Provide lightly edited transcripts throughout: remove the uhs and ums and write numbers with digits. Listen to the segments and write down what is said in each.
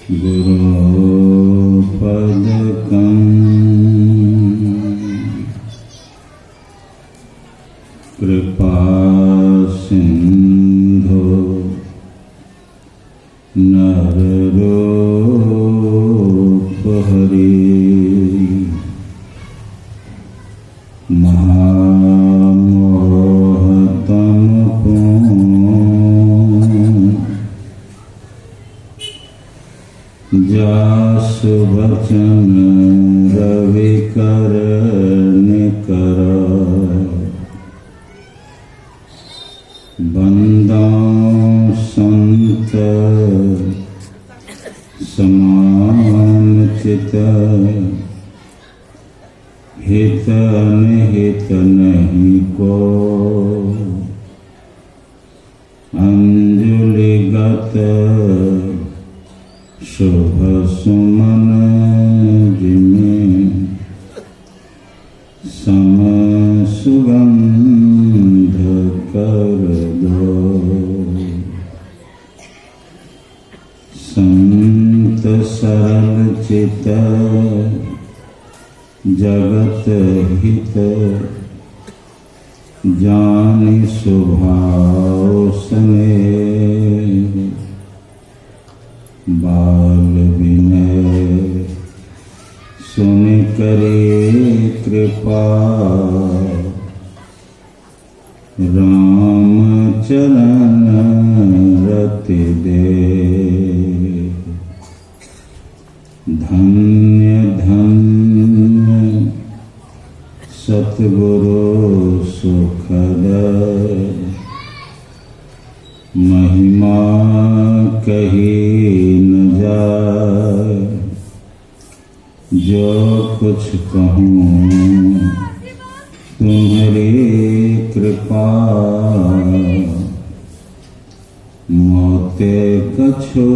गुरुपदकं कृपासिन्धो नररूपहरे जासु वचन रविकर निकर बंदा संत समान चित हित अनहित नहीं को अंजुलिगत शुभ सुमन जिमें सम सुगंध कर दो। संत सरल चित जगत हित जानि स्वभाव स्नेह बाल विनय सुनि करे कृपा राम चरण रति दे। धन्य धन्य सतगुरु सुखद महिमा कही न जाए। जो कुछ कहूँ तुम्हारी कृपा मोते कछो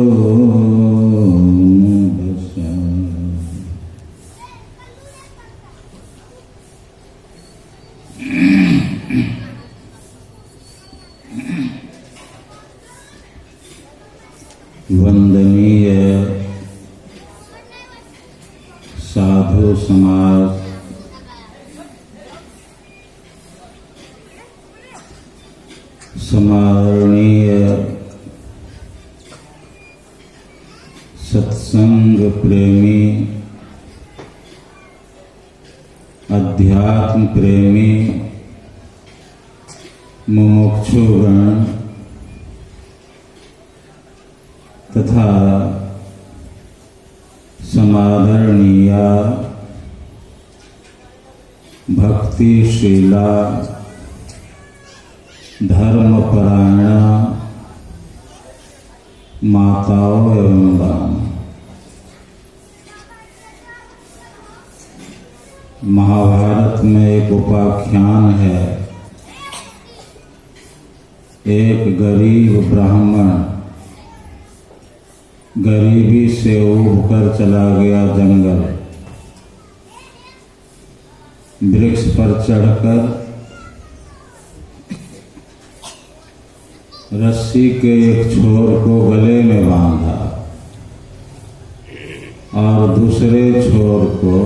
न बसा। वंदनीय साधु समाज, समारणीय सत्संग प्रेमी, अध्यात्म प्रेमी मुमुक्षुगण तथा समादरणीया भक्तिशीला धर्मपरायणा माताओं एवं बहनों, महाभारत में एक उपाख्यान है। एक गरीब ब्राह्मण गरीबी से ऊब कर चला गया जंगल। वृक्ष पर चढ़कर रस्सी के एक छोर को गले में बांधा और दूसरे छोर को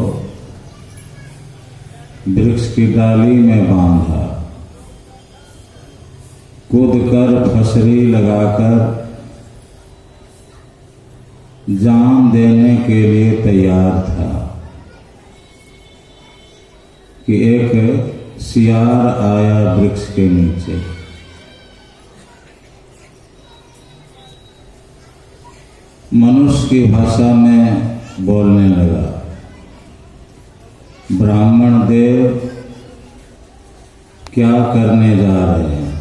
वृक्ष की डाली में बांधा। कूदकर फसरी लगाकर जान देने के लिए तैयार था कि एक सियार आया वृक्ष के नीचे। मनुष्य की भाषा में बोलने लगा, ब्राह्मण देव क्या करने जा रहे हैं?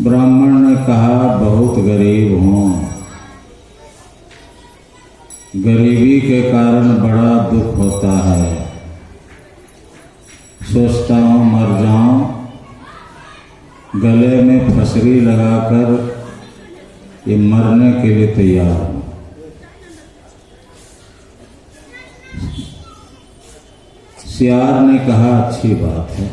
ब्राह्मण ने कहा, बहुत गरीब हूं, गरीबी के कारण बड़ा दुख होता है, सोचता हूं मर जाऊं, गले में फसरी लगाकर ये मरने के लिए तैयार हूं। सियार ने कहा, अच्छी बात है,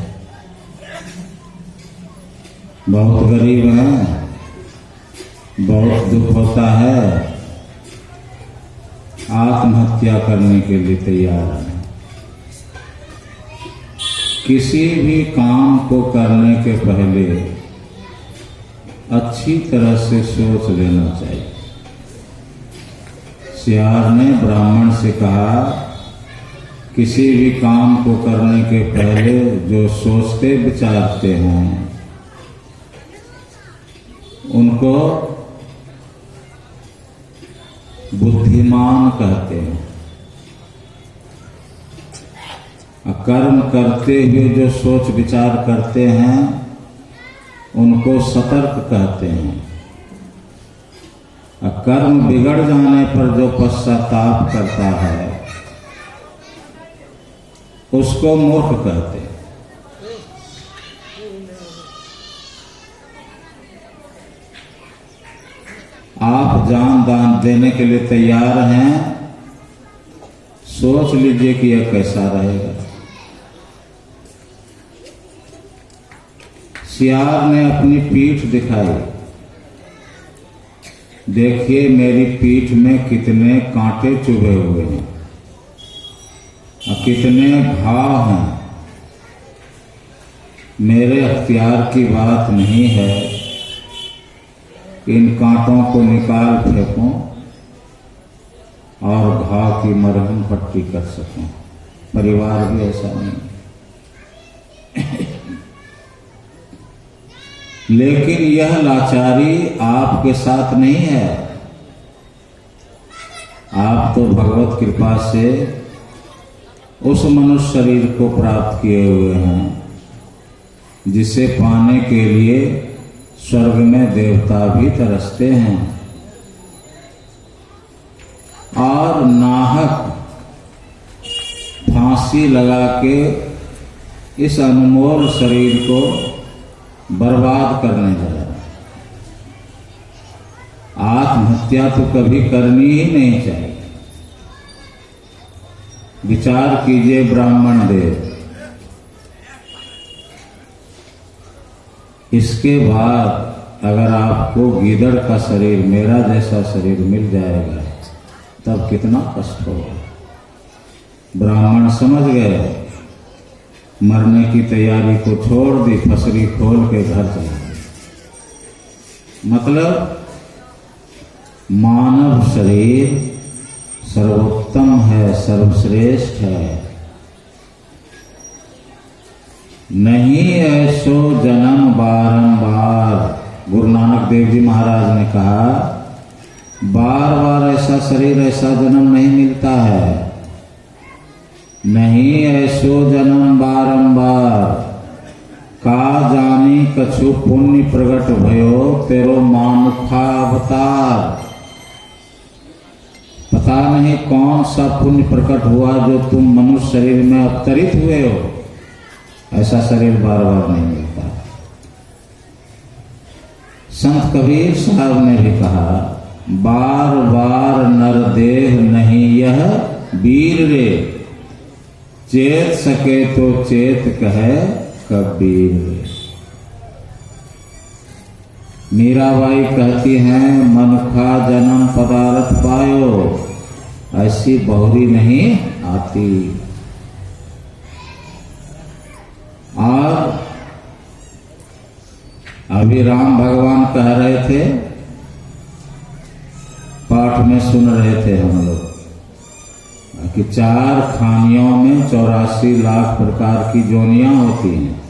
बहुत गरीब हैं, बहुत दुख होता है, आत्महत्या करने के लिए तैयार है। किसी भी काम को करने के पहले अच्छी तरह से सोच लेना चाहिए। सियार ने ब्राह्मण से कहा, किसी भी काम को करने के पहले जो सोचते विचारते हैं उनको बुद्धिमान कहते हैं। कर्म करते हुए जो सोच विचार करते हैं उनको सतर्क कहते हैं। कर्म बिगड़ जाने पर जो पश्चाताप करता है उसको मूर्ख कहते हैं। आप जान दान देने के लिए तैयार हैं, सोच लीजिए कि यह कैसा रहेगा। सियार ने अपनी पीठ दिखाई, देखिए मेरी पीठ में कितने कांटे चुभे हुए हैं और कितने घाव हैं। मेरे अख्तियार की बात नहीं है इन कांटों को निकाल फेंकूं और घाव की मरहम पट्टी कर सकूं। परिवार भी ऐसा नहीं। लेकिन यह लाचारी आपके साथ नहीं है। आप तो भगवत कृपा से उस मनुष्य शरीर को प्राप्त किए हुए हैं जिसे पाने के लिए स्वर्ग में देवता भी तरसते हैं। और नाहक फांसी लगा के इस अनमोल शरीर को बर्बाद करने जा रहा है। आत्महत्या तो कभी करनी ही नहीं चाहिए। विचार कीजिए ब्राह्मण देव, इसके बाद अगर आपको गीदड़ का शरीर, मेरा जैसा शरीर मिल जाएगा तब कितना कष्ट होगा। ब्राह्मण समझ गए, मरने की तैयारी को छोड़ दी, फसरी खोल के घर चला गया। मतलब मानव शरीर सर्वोत्तम है, सर्वश्रेष्ठ है। नहीं ऐसो जन्म बारंबार। गुरु नानक देव जी महाराज ने कहा, बार बार ऐसा शरीर, ऐसा जन्म नहीं मिलता है। नहीं ऐसो जन्म बारंबार, का जानी कछु पुण्य प्रगट भयो, तेरो मानुखा अवतार। पता नहीं कौन सा पुण्य प्रकट हुआ जो तुम मनुष्य शरीर में अवतरित हुए हो। ऐसा शरीर बार बार नहीं मिलता। संत कबीर साहब ने भी कहा, बार बार नरदेह नहीं यह वीर रे, चेत सके तो चेत कहे कबीर रे। मीराबाई कहती हैं, मनुखा जन्म पदार्थ पायो, ऐसी बहुरी नहीं आती। और अभी राम भगवान कह रहे थे, पाठ में सुन रहे थे हम लोग कि 4 खानियों में 84 लाख प्रकार की जोनियां होती हैं।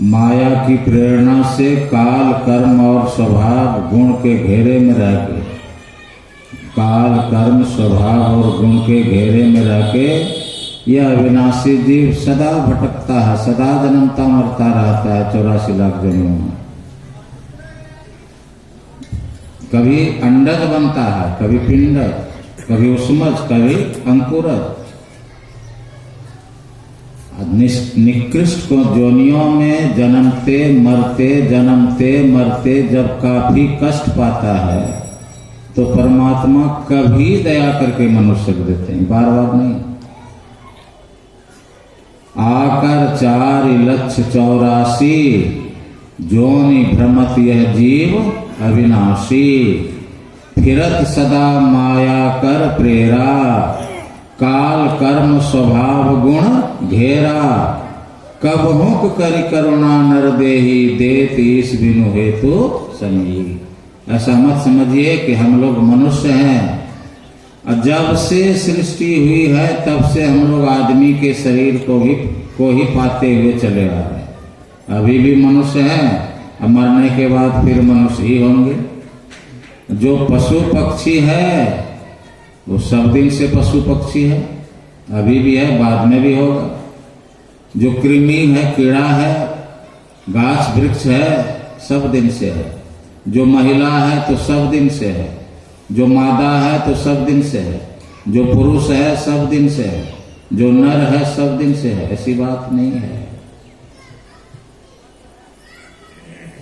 माया की प्रेरणा से काल, कर्म और स्वभाव गुण के घेरे में रह के, काल, कर्म, स्वभाव और गुण के घेरे में रह के यह अविनाशी जीव सदा भटकता है, सदा जन्मता मरता रहता है 84 लाख जन्मों में। कभी अंडज बनता है, कभी पिंडज, कभी उष्मज, कभी अंकुरज। निकृष्ट को जोनियों में जन्मते मरते जब काफी कष्ट पाता है तो परमात्मा कभी दया करके मनुष्य को देते हैं, बार बार नहीं। आकर 4 लक्ष 84 जोनि भ्रमत यह जीव अविनाशी, फिरत सदा माया कर प्रेरा, काल कर्म स्वभाव गुण घेरा, कब हुक करि करुणा नर देही, देत ईस बिनु हेतु समी। ऐसा मत समझिए कि हम लोग मनुष्य हैं, जब से सृष्टि हुई है तब से हम लोग आदमी के शरीर को ही पाते हुए चले आ रहे हैं। अभी भी मनुष्य हैं, अब मरने के बाद फिर मनुष्य ही होंगे। जो पशु पक्षी है वो सब दिन से पशु पक्षी है, अभी भी है, बाद में भी होगा। जो कृमि है, कीड़ा है, गाछ वृक्ष है, सब दिन से है। जो महिला है तो सब दिन से है, जो मादा है तो सब दिन से है, जो पुरुष है सब दिन से है, जो नर है सब दिन से है। ऐसी बात नहीं है।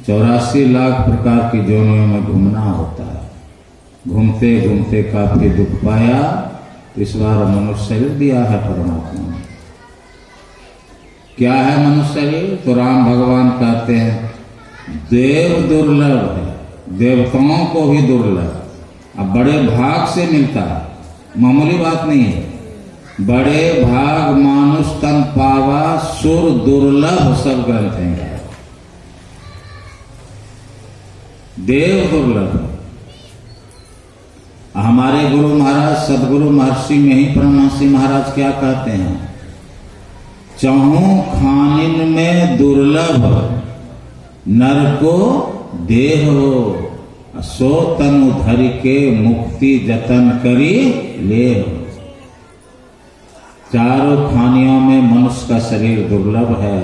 84 लाख प्रकार की जोनियों में घूमना होता है। घूमते घूमते काफी दुख पाया, इस बार मनुष्य शरीर दिया है परमात्मा ने। क्या है मनुष्य शरीर? तो राम भगवान कहते हैं देव दुर्लभ है, देवताओं को भी दुर्लभ, अब बड़े भाग से मिलता है, मामूली बात नहीं है। बड़े भाग मानुष तन पावा, सुर दुर्लभ सब ग्रंथ हैं। देव दुर्लभ। हमारे गुरु महाराज सदगुरु महर्षि मही परमहंस महाराज क्या कहते हैं? चहु खानिन में दुर्लभ, नर को देह हो, सो तनु धरि के मुक्ति जतन करी ले। चारों खानियों में मनुष्य का शरीर दुर्लभ है।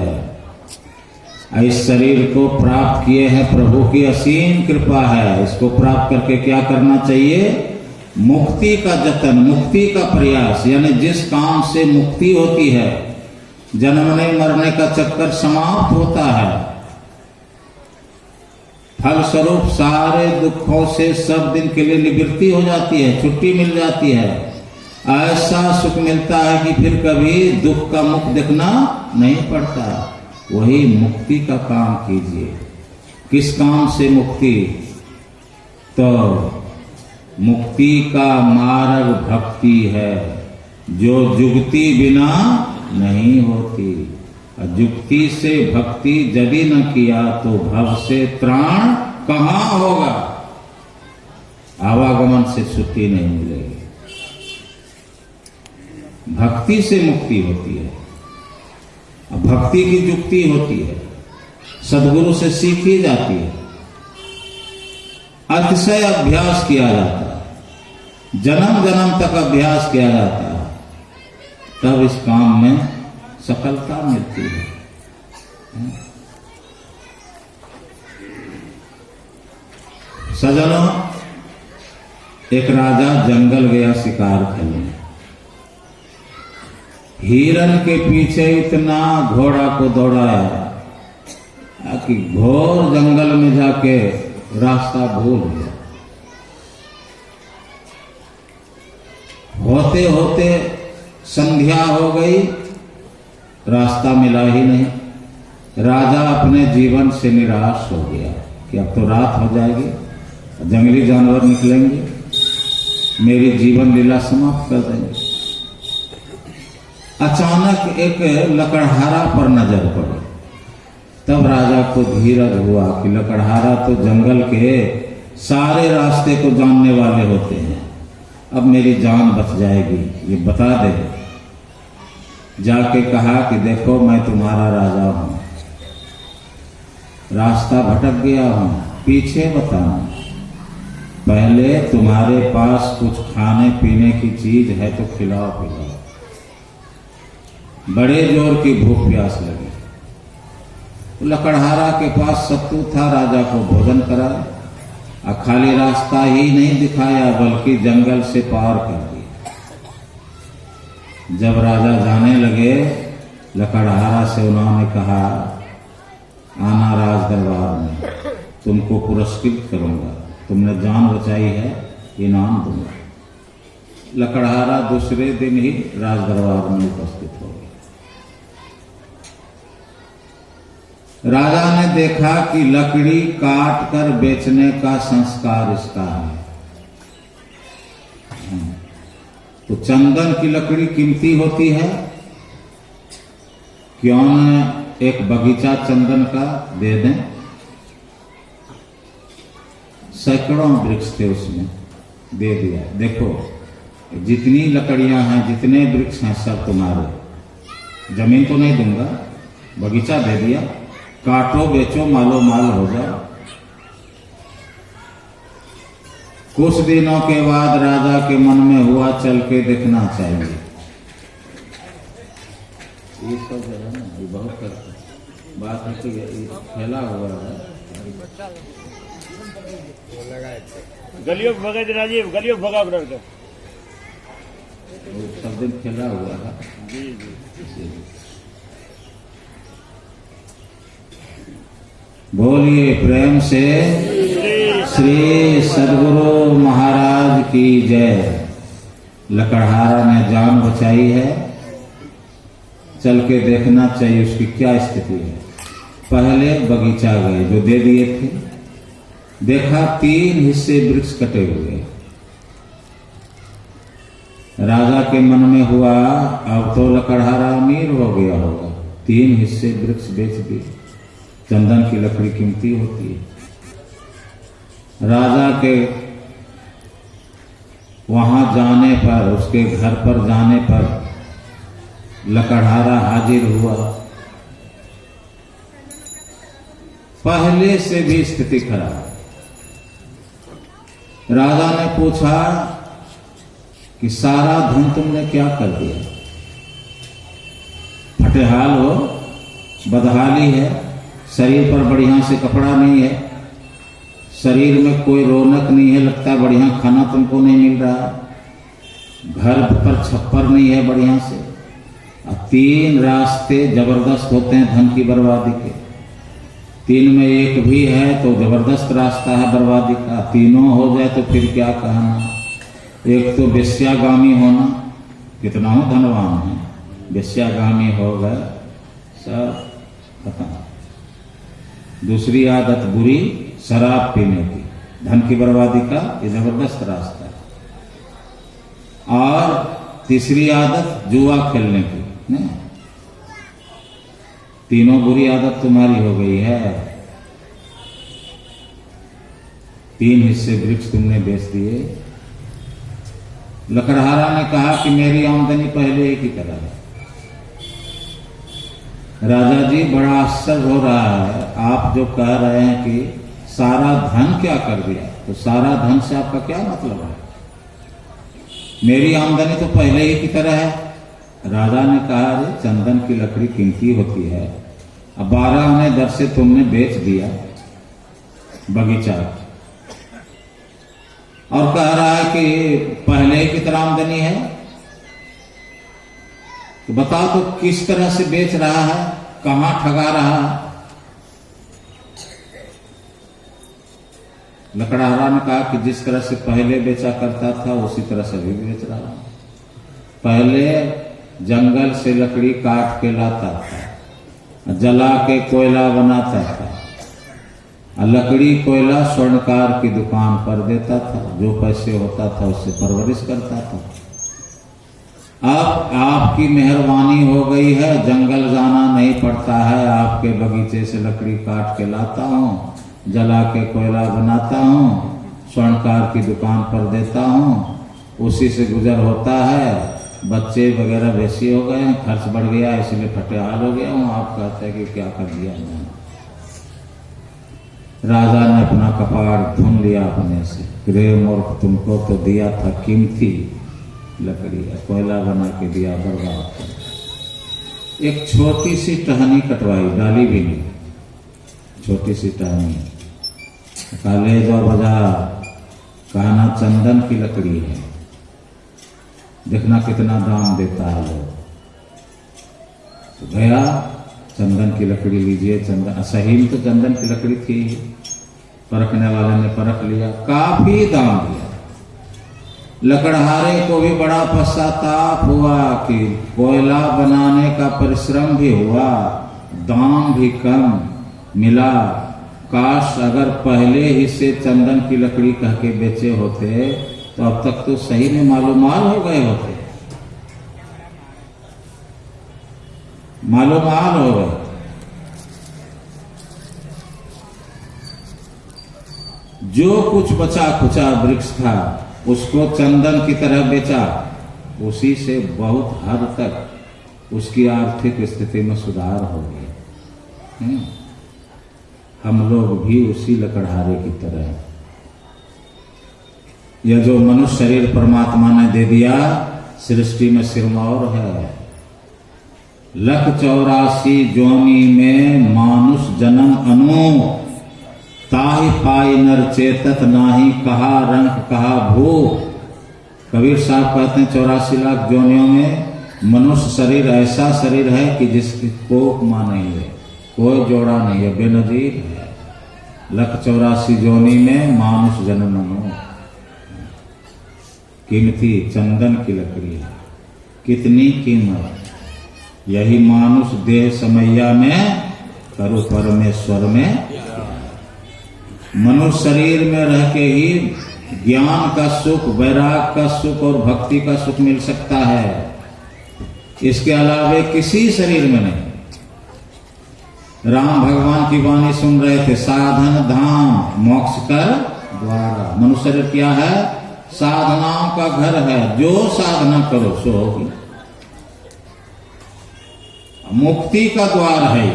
इस शरीर को प्राप्त किए हैं, प्रभु की असीम कृपा है। इसको प्राप्त करके क्या करना चाहिए? मुक्ति का जतन, मुक्ति का प्रयास, यानी जिस काम से मुक्ति होती है, जन्मने मरने का चक्कर समाप्त होता है, फलस्वरूप सारे दुखों से सब दिन के लिए निवृत्ति हो जाती है, छुट्टी मिल जाती है। ऐसा सुख मिलता है कि फिर कभी दुख का मुख देखना नहीं पड़ता। वही मुक्ति का काम कीजिए। किस काम से मुक्ति? तो मुक्ति का मार्ग भक्ति है, जो जुगति बिना नहीं होती। जुक्ति से भक्ति यदि न किया तो भव से त्राण कहाँ होगा? आवागमन से छुट्टी नहीं मिलेगी। भक्ति से मुक्ति होती है, भक्ति की जुक्ति होती है, सदगुरु से सीखी जाती है, अतिशय अभ्यास किया जाता है, जन्म जन्म तक अभ्यास किया जाता है, तब इस काम में सफलता मिलती है। सजनों, एक राजा जंगल गया शिकार करने। हिरन के पीछे इतना घोड़ा को दौड़ाया कि घोर जंगल में जाके रास्ता भूल गया। होते होते संध्या हो गई, रास्ता मिला ही नहीं। राजा अपने जीवन से निराश हो गया कि अब तो रात हो जाएगी, जंगली जानवर निकलेंगे, मेरी जीवन लीला समाप्त कर देंगे। अचानक एक लकड़हारा पर नजर पड़ी। तब राजा को धीरज हुआ कि लकड़हारा तो जंगल के सारे रास्ते को जानने वाले होते हैं, अब मेरी जान बच जाएगी, ये बता दे। जाके कहा कि देखो मैं तुम्हारा राजा हूं, रास्ता भटक गया हूं, पीछे बताना। पहले तुम्हारे पास कुछ खाने पीने की चीज है तो खिलाओ पिलाओ। बड़े जोर की भूख प्यास लगी। लकड़हारा के पास सत्तू था, राजा को भोजन कराया, और खाली रास्ता ही नहीं दिखाया बल्कि जंगल से पार कर दिया। जब राजा जाने लगे, लकड़हारा से उन्होंने कहा, आना राज दरबार में, तुमको पुरस्कृत करूंगा, तुमने जान बचाई है, इनाम दूंगा। लकड़हारा दूसरे दिन ही राज दरबार में उपस्थित हो गया। राजा ने देखा कि लकड़ी काट कर बेचने का संस्कार इसका है। तो चंदन की लकड़ी कीमती होती है, क्यों न एक बगीचा चंदन का दे दें। सैकड़ों वृक्ष थे उसमें, दे दिया। देखो जितनी लकड़ियां हैं, जितने वृक्ष हैं, सब तुम्हारे। जमीन तो नहीं दूंगा, बगीचा दे दिया, काटो बेचो, मालो माल हो जाओ। कुछ दिनों के बाद राजा के मन में हुआ चल के देखना चाहिए। ये सब है ना, ये बहुत करते बात है कि फैला हुआ है। गलियों भगा राजीव, गलियों भगा बना सब दिन फैला हुआ है। जी जी। बोलिए प्रेम से श्री सद्गुरु महाराज की जय। लकड़हारा ने जान बचाई है, चल के देखना चाहिए उसकी क्या स्थिति है। पहले बगीचा गए, जो दे दिए थे, देखा 3 हिस्से वृक्ष कटे हुए। राजा के मन में हुआ अब तो लकड़हारा अमीर हो गया होगा, 3 हिस्से वृक्ष बेच दिए। चंदन की लकड़ी कीमती होती है। राजा के वहां जाने पर, उसके घर पर जाने पर लकड़हारा हाजिर हुआ। पहले से भी स्थिति खराब। राजा ने पूछा कि सारा धन तुमने क्या कर दिया? फटेहाल हो, बदहाली है, शरीर पर बढ़िया से कपड़ा नहीं है, शरीर में कोई रौनक नहीं है, लगता है बढ़िया खाना तुमको नहीं मिल रहा, घर पर छप्पर नहीं है बढ़िया से। 3 रास्ते जबरदस्त होते हैं धन की बर्बादी के। 3 में एक भी है तो जबरदस्त रास्ता है बर्बादी का। तीनों हो जाए तो फिर क्या कहना। एक तो वेश्यागामी होना, कितना हो धनवान है, वेश्यागामी हो गए, सब खत्म। दूसरी आदत बुरी, शराब पीने की, धन की बर्बादी का ये जबरदस्त रास्ता है। और तीसरी आदत जुआ खेलने की। नहीं, तीनों बुरी आदत तुम्हारी हो गई है। 3 हिस्से वृक्ष तुमने बेच दिए। लकड़हारा ने कहा कि मेरी आमदनी पहले की तरह है। राजा जी बड़ा आश्चर्य हो रहा है, आप जो कह रहे हैं कि सारा धन क्या कर दिया, तो सारा धन से आपका क्या मतलब है? मेरी आमदनी तो पहले ही की तरह है। राजा ने कहा अरे चंदन की लकड़ी कीमती होती है, अब 12 आने दर से तुमने बेच दिया बगीचा, और कह रहा है कि पहले ही की तरह आमदनी है। तो बताओ तो किस तरह से बेच रहा है, कहां ठगा रहा है? लकड़हारा ने कहा कि जिस तरह से पहले बेचा करता था उसी तरह से भी बेच रहा है। पहले जंगल से लकड़ी काट के लाता था, जला के कोयला बनाता था, लकड़ी कोयला स्वर्णकार की दुकान पर देता था, जो पैसे होता था उससे परवरिश करता था। अब आपकी मेहरबानी हो गई है, जंगल जाना नहीं पड़ता है, आपके बगीचे से लकड़ी काट के लाता हूँ, जला के कोयला बनाता हूँ, स्वर्णकार की दुकान पर देता हूँ, उसी से गुजर होता है। बच्चे वगैरह वैसे हो गए हैं, खर्च बढ़ गया इसलिए फटेहाल हो गया हूँ। आप कहते हैं कि क्या कर दिया मैंने। राजा ने अपना कपाड़ धुन लिया अपने से, रे मूर्ख, तुमको तो दिया था कीमती लकड़ी, कोयला बना के दिया, बर्बाद कर। एक छोटी सी टहनी कटवाई, डाली भी नहीं, छोटी सी टहनी। काले जो बाजार, कहना चंदन की लकड़ी है, देखना कितना दाम देता है लोग। तो गया, चंदन की लकड़ी लीजिए, चंदन सही में तो चंदन की लकड़ी थी। परखने वाले ने परख लिया, काफी दाम दिया। लकड़हारे को भी बड़ा पश्चाताप हुआ कि कोयला बनाने का परिश्रम भी हुआ, दाम भी कम, मिला। काश अगर पहले ही से चंदन की लकड़ी कह के बेचे होते तो अब तक तो सही में मालूमाल हो गए होते, मालूमाल हो गए। जो कुछ बचा खुचा वृक्ष था उसको चंदन की तरह बेचा, उसी से बहुत हद तक उसकी आर्थिक स्थिति में सुधार हो गया। हम लोग भी उसी लकड़हारे की तरह, यह जो मनुष्य शरीर परमात्मा ने दे दिया, सृष्टि में सिरमौर है। 184 जोनी में मानुष जन्म अनु, ताहि पाई नर चेतत नाही, कहा रंग कहा भू। कबीर साहब कहते हैं 84 लाख जोनियों में मनुष्य शरीर ऐसा शरीर है कि जिसकी कोई उपमा नहीं है, कोई जोड़ा नहीं है, बेनजीर है। 184 जोनी में मानुष जन्म अनु। कीमती चंदन की लकड़ी है, कितनी कीमत। यही मानुष देह समैया में करु परमेश्वर में। मनुष्य शरीर में रह के ही ज्ञान का सुख, वैराग का सुख और भक्ति का सुख मिल सकता है, इसके अलावे किसी शरीर में नहीं। राम भगवान की वाणी सुन रहे थे, साधन धाम मोक्ष कर द्वारा। मनुष्य शरीर क्या है? साधनाओं का घर है, जो साधना करो सो होगी। मुक्ति का द्वार है,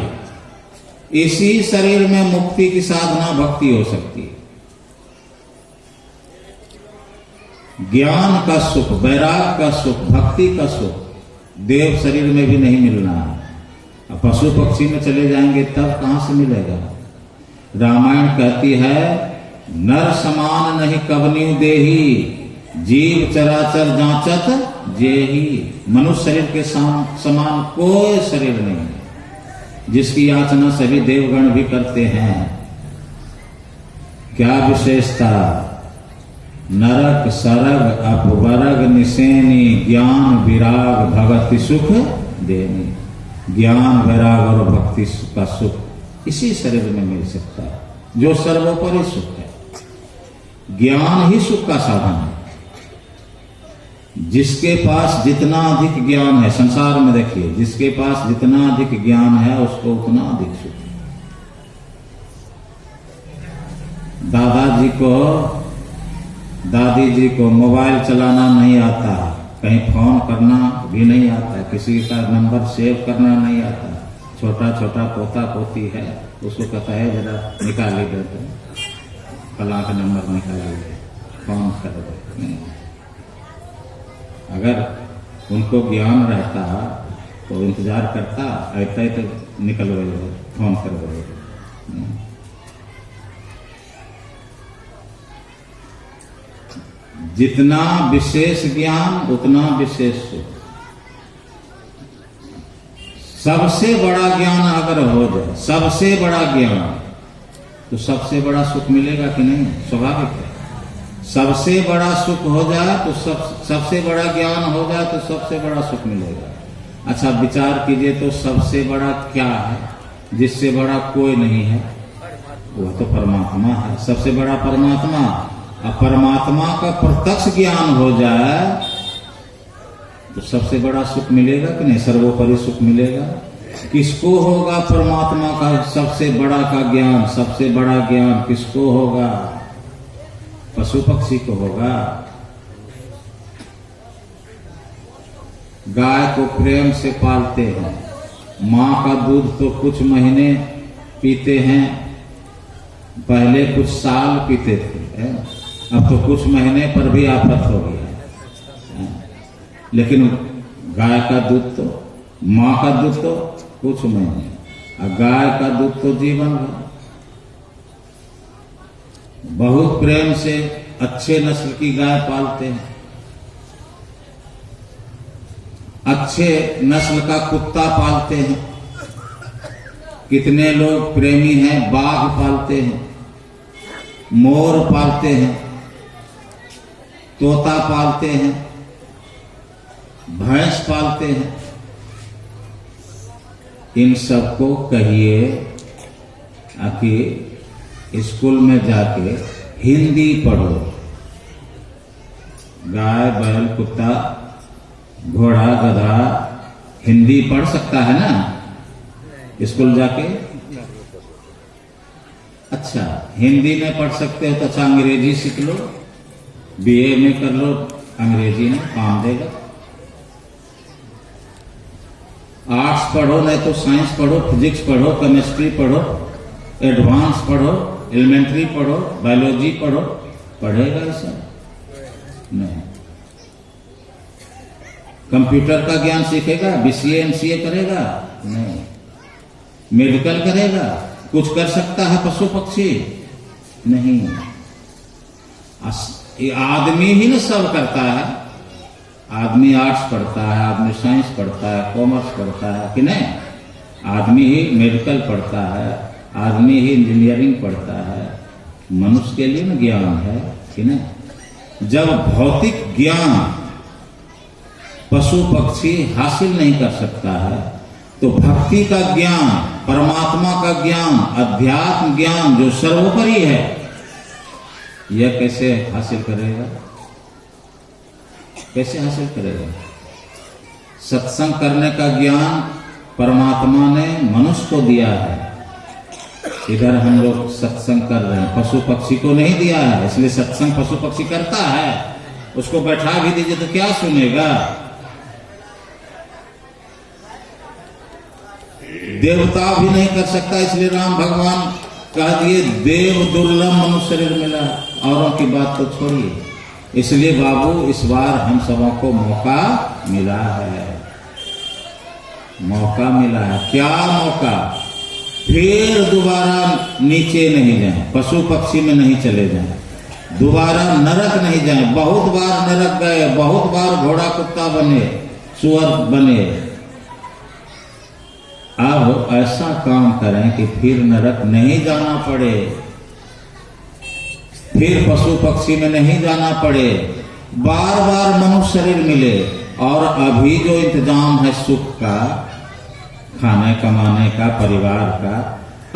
इसी शरीर में मुक्ति की साधना भक्ति हो सकती है। ज्ञान का सुख, वैराग का सुख, भक्ति का सुख देव शरीर में भी नहीं मिलना है। अब पशु पक्षी में चले जाएंगे तब कहां से मिलेगा? रामायण कहती है, नर समान नहीं कवन्यु देही, जीव चराचर जांचत जेही। मनुष्य शरीर के समान कोई शरीर नहीं है, जिसकी याचना सभी देवगण भी करते हैं। क्या विशेषता? नरक सरग अपवर्ग निसेनी, ज्ञान विराग भगति सुख देनी। ज्ञान वैराग और भक्ति का सुख इसी शरीर में मिल सकता है, जो सर्वोपरि सुख है। ज्ञान ही सुख का साधन है। जिसके पास जितना अधिक ज्ञान है, संसार में देखिए, जिसके पास जितना अधिक ज्ञान है उसको उतना अधिक सुख है। दादाजी को, दादी जी को मोबाइल चलाना नहीं आता, कहीं फोन करना भी नहीं आता, किसी का नंबर सेव करना नहीं आता। छोटा छोटा पोता पोती है, उसको कहता है जरा निकाली दे, फलां का नंबर निकाली दे, फोन कर दे। अगर उनको ज्ञान रहता तो इंतजार करता, ऐसा ही तो निकलवाए, फोन करवाए। जितना विशेष ज्ञान उतना विशेष सुख। सबसे बड़ा ज्ञान अगर हो जाए, सबसे बड़ा ज्ञान, तो सबसे बड़ा सुख मिलेगा कि नहीं? स्वाभाविक है। सबसे बड़ा सुख हो जाए तो सबसे बड़ा ज्ञान हो जाए तो सबसे बड़ा सुख मिलेगा। अच्छा विचार कीजिए तो सबसे बड़ा क्या है? जिससे बड़ा कोई नहीं है, वह तो परमात्मा है। सबसे बड़ा परमात्मा। अब परमात्मा का प्रत्यक्ष ज्ञान हो जाए तो सबसे बड़ा सुख मिलेगा कि नहीं? सर्वोपरि सुख मिलेगा। किसको होगा परमात्मा का सबसे बड़ा का ज्ञान? सबसे बड़ा ज्ञान किसको होगा? पशु पक्षी को होगा। गाय को प्रेम से पालते हैं, माँ का दूध तो कुछ महीने पीते हैं, पहले कुछ साल पीते थे, अब तो कुछ महीने पर भी आफत हो गया। लेकिन गाय का दूध तो, माँ का दूध तो कुछ महीने, और गाय का दूध तो जीवन भर। बहुत प्रेम से अच्छे नस्ल की गाय पालते हैं, अच्छे नस्ल का कुत्ता पालते हैं। कितने लोग प्रेमी हैं, बाघ पालते हैं, मोर पालते हैं, तोता पालते हैं, भैंस पालते हैं। इन सबको कहिए कि स्कूल में जाके हिंदी पढ़ो। गाय बैल कुत्ता घोड़ा गधा हिंदी पढ़ सकता है ना स्कूल जाके? अच्छा, हिंदी में पढ़ सकते हो तो अच्छा अंग्रेजी सीख लो, बीए में कर लो, अंग्रेजी में काम देगा। आर्ट्स पढ़ो, नहीं तो साइंस पढ़ो, फिजिक्स पढ़ो, केमिस्ट्री पढ़ो, एडवांस पढ़ो, एलिमेंट्री पढ़ो, बायोलॉजी पढ़ो, पढ़ेगा ऐसा नहीं। कंप्यूटर का ज्ञान सीखेगा, बीसीए एमसीए करेगा नहीं। मेडिकल करेगा, कुछ कर सकता है पशु पक्षी नहीं। ये आदमी ही ना सब करता है। आदमी आर्ट्स पढ़ता है, आदमी साइंस पढ़ता है, कॉमर्स पढ़ता है कि नहीं? आदमी ही मेडिकल पढ़ता है, आदमी ही इंजीनियरिंग पढ़ता है। मनुष्य के लिए ना ज्ञान है कि नहीं? जब भौतिक ज्ञान पशु पक्षी हासिल नहीं कर सकता है तो भक्ति का ज्ञान, परमात्मा का ज्ञान, अध्यात्म ज्ञान जो सर्वोपरि है, यह कैसे हासिल करेगा? कैसे हासिल करेगा? सत्संग करने का ज्ञान परमात्मा ने मनुष्य को दिया है। इधर हम लोग सत्संग कर रहे हैं, पशु पक्षी को नहीं दिया है। इसलिए सत्संग पशु पक्षी करता है, उसको बैठा भी दीजिए तो क्या सुनेगा? देवता भी नहीं कर सकता। इसलिए राम भगवान कह दिए देव दुर्लभ मनुष्य शरीर मिला। औरों की बात तो छोड़िए। इसलिए बाबू इस बार हम सबों को मौका मिला है, मौका मिला है। क्या मौका? फिर दोबारा नीचे नहीं जाएं, पशु पक्षी में नहीं चले जाएं, दोबारा नरक नहीं जाएं। बहुत बार नरक गए, बहुत बार घोड़ा कुत्ता बने, सुअर बने। अब ऐसा काम करें कि फिर नरक नहीं जाना पड़े, फिर पशु पक्षी में नहीं जाना पड़े, बार बार मनुष्य शरीर मिले। और अभी जो इंतजाम है सुख का, खाने कमाने का, परिवार का,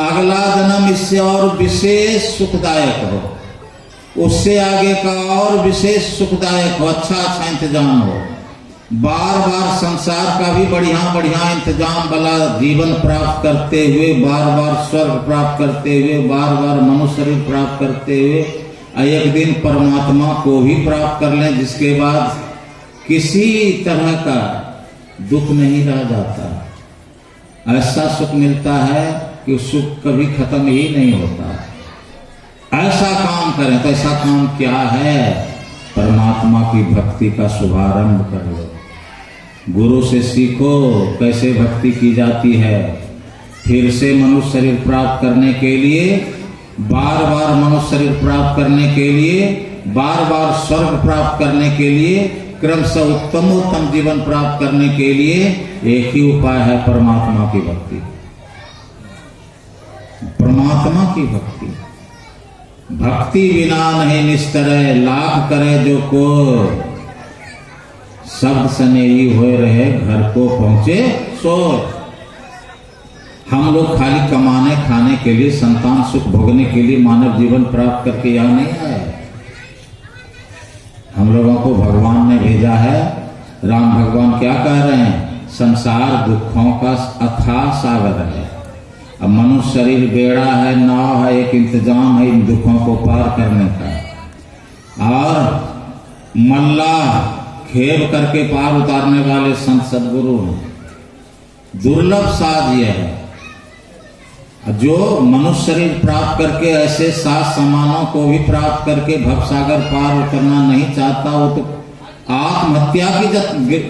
अगला जन्म इससे और विशेष सुखदायक हो, उससे आगे का और विशेष सुखदायक हो, अच्छा अच्छा इंतजाम हो। बार बार संसार का भी बढ़िया बढ़िया इंतजाम वाला जीवन प्राप्त करते हुए, बार बार स्वर्ग प्राप्त करते हुए, बार बार मनुष्य शरीर प्राप्त करते हुए एक दिन परमात्मा को भी प्राप्त कर लें, जिसके बाद किसी तरह का दुख नहीं रह जाता। ऐसा सुख मिलता है कि सुख कभी खत्म ही नहीं होता। ऐसा काम करें। तो ऐसा काम क्या है? परमात्मा की भक्ति का शुभारंभ कर लो। गुरु से सीखो कैसे भक्ति की जाती है। फिर से मनुष्य शरीर प्राप्त करने के लिए, बार बार मनुष्य शरीर प्राप्त करने के लिए, बार बार स्वर्ग प्राप्त करने के लिए, क्रमशः उत्तम जीवन प्राप्त करने के लिए एक ही उपाय है, परमात्मा की भक्ति। परमात्मा की भक्ति। भक्ति बिना नहीं निस्तरे, लाख करे जो को, शब्द सनेही हुए रहे, घर को पहुंचे सो। हम लोग खाली कमाने खाने के लिए, संतान सुख भोगने के लिए मानव जीवन प्राप्त करके यहाँ नहीं आए। हम लोगों को भगवान ने भेजा है। राम भगवान क्या कह रहे हैं? संसार दुखों का अथाह सागर है। अब मनुष्य शरीर बेड़ा है, नाव है, एक इंतजाम है इन दुखों को पार करने का। और मल्लाह खेल करके पार उतारने वाले संत सदगुरु हैं। दुर्लभ साध यह है। जो मनुष्य शरीर प्राप्त करके ऐसे सात समानों को भी प्राप्त करके भवसागर पार उतरना नहीं चाहता, वो तो आत्महत्या की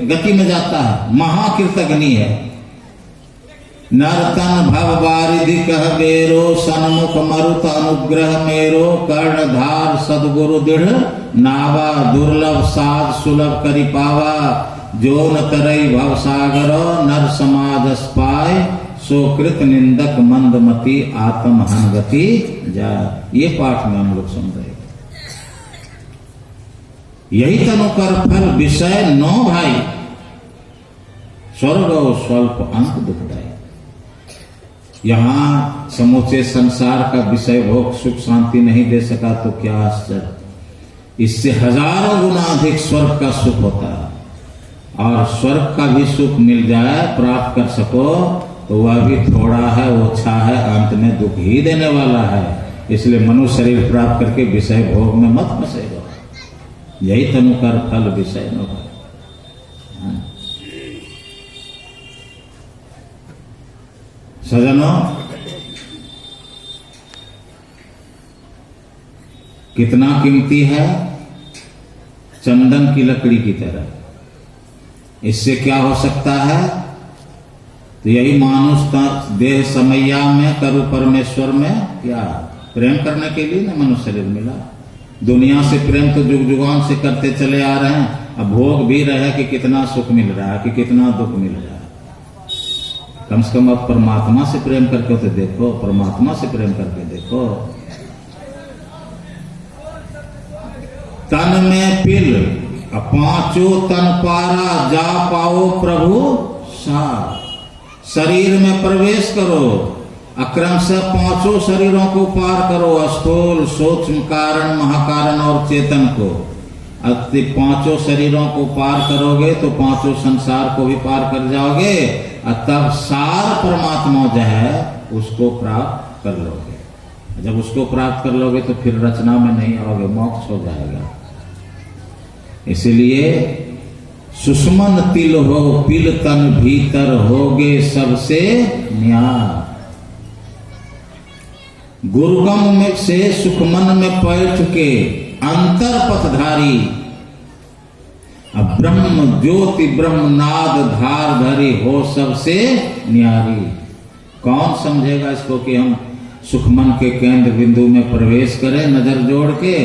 गति में जाता है। महाकृतघ्नि है। नर्तन भव बारिधि कह बेरो, सन्मुख मरुत अनुग्रह मेरो, कर्णधार सदगुरु दृढ़ नावा, दुर्लभ साध सुलभ करि पावा, जो न तरई भव सागर, नर समाज पाय, सोकृत निंदक मंदमति, आत्म हनगति जा। ये पाठ में हम लोग सुन रहे। यही तनु कर फल विषय नो भाई, स्वर्ग और स्वल्प अंक दुखदायी। यहाँ समूचे संसार का विषय भोग सुख शांति नहीं दे सका तो क्या आश्चर्य, इससे हजारों गुना अधिक स्वर्ग का सुख होता है। और स्वर्ग का भी सुख मिल जाए, प्राप्त कर सको, तो वह भी थोड़ा है, ओछा है, अंत में दुख ही देने वाला है। इसलिए मनुष्य शरीर प्राप्त करके विषय भोग में मत फंसेगा। यही तनु कर फल विषय न हो। सजनों, कितना कीमती है, चंदन की लकड़ी की तरह। इससे क्या हो सकता है, तो यही मानुष देह समैया में करु परमेश्वर में क्या प्रेम करने के लिए ना मनुष्य शरीर मिला। दुनिया से प्रेम तो जुग जुगान से करते चले आ रहे हैं, अब भोग भी रहे कि कितना सुख मिल रहा है, कि कितना दुख मिल रहा है। कम से कम अब परमात्मा से प्रेम करके तो देखो, परमात्मा से प्रेम करके देखो। तन में पिल पांचों तन पारा, जा पाओ प्रभु सार। शरीर में प्रवेश करो, अक्रम से पांचों शरीरों को पार करो, स्थूल सूक्ष्म कारण महाकारण और चेतन को। अति पांचों शरीरों को पार करोगे तो पांचों संसार को भी पार कर जाओगे, और तब सार परमात्मा जो है उसको प्राप्त कर लोगे। जब उसको प्राप्त कर लोगे तो फिर रचना में नहीं आओगे, मोक्ष हो जाएगा। इसलिए सुषमन तिल हो पिल तन भीतर होगे सबसे न्याय। गुरुगम में से सुखमन में बैठ के अंतर पथधारी, अब ब्रह्म ज्योति ब्रह्म नाद धार धरी हो सबसे न्यारी। कौन समझेगा इसको कि हम सुखमन के केंद्र बिंदु में प्रवेश करें, नजर जोड़ के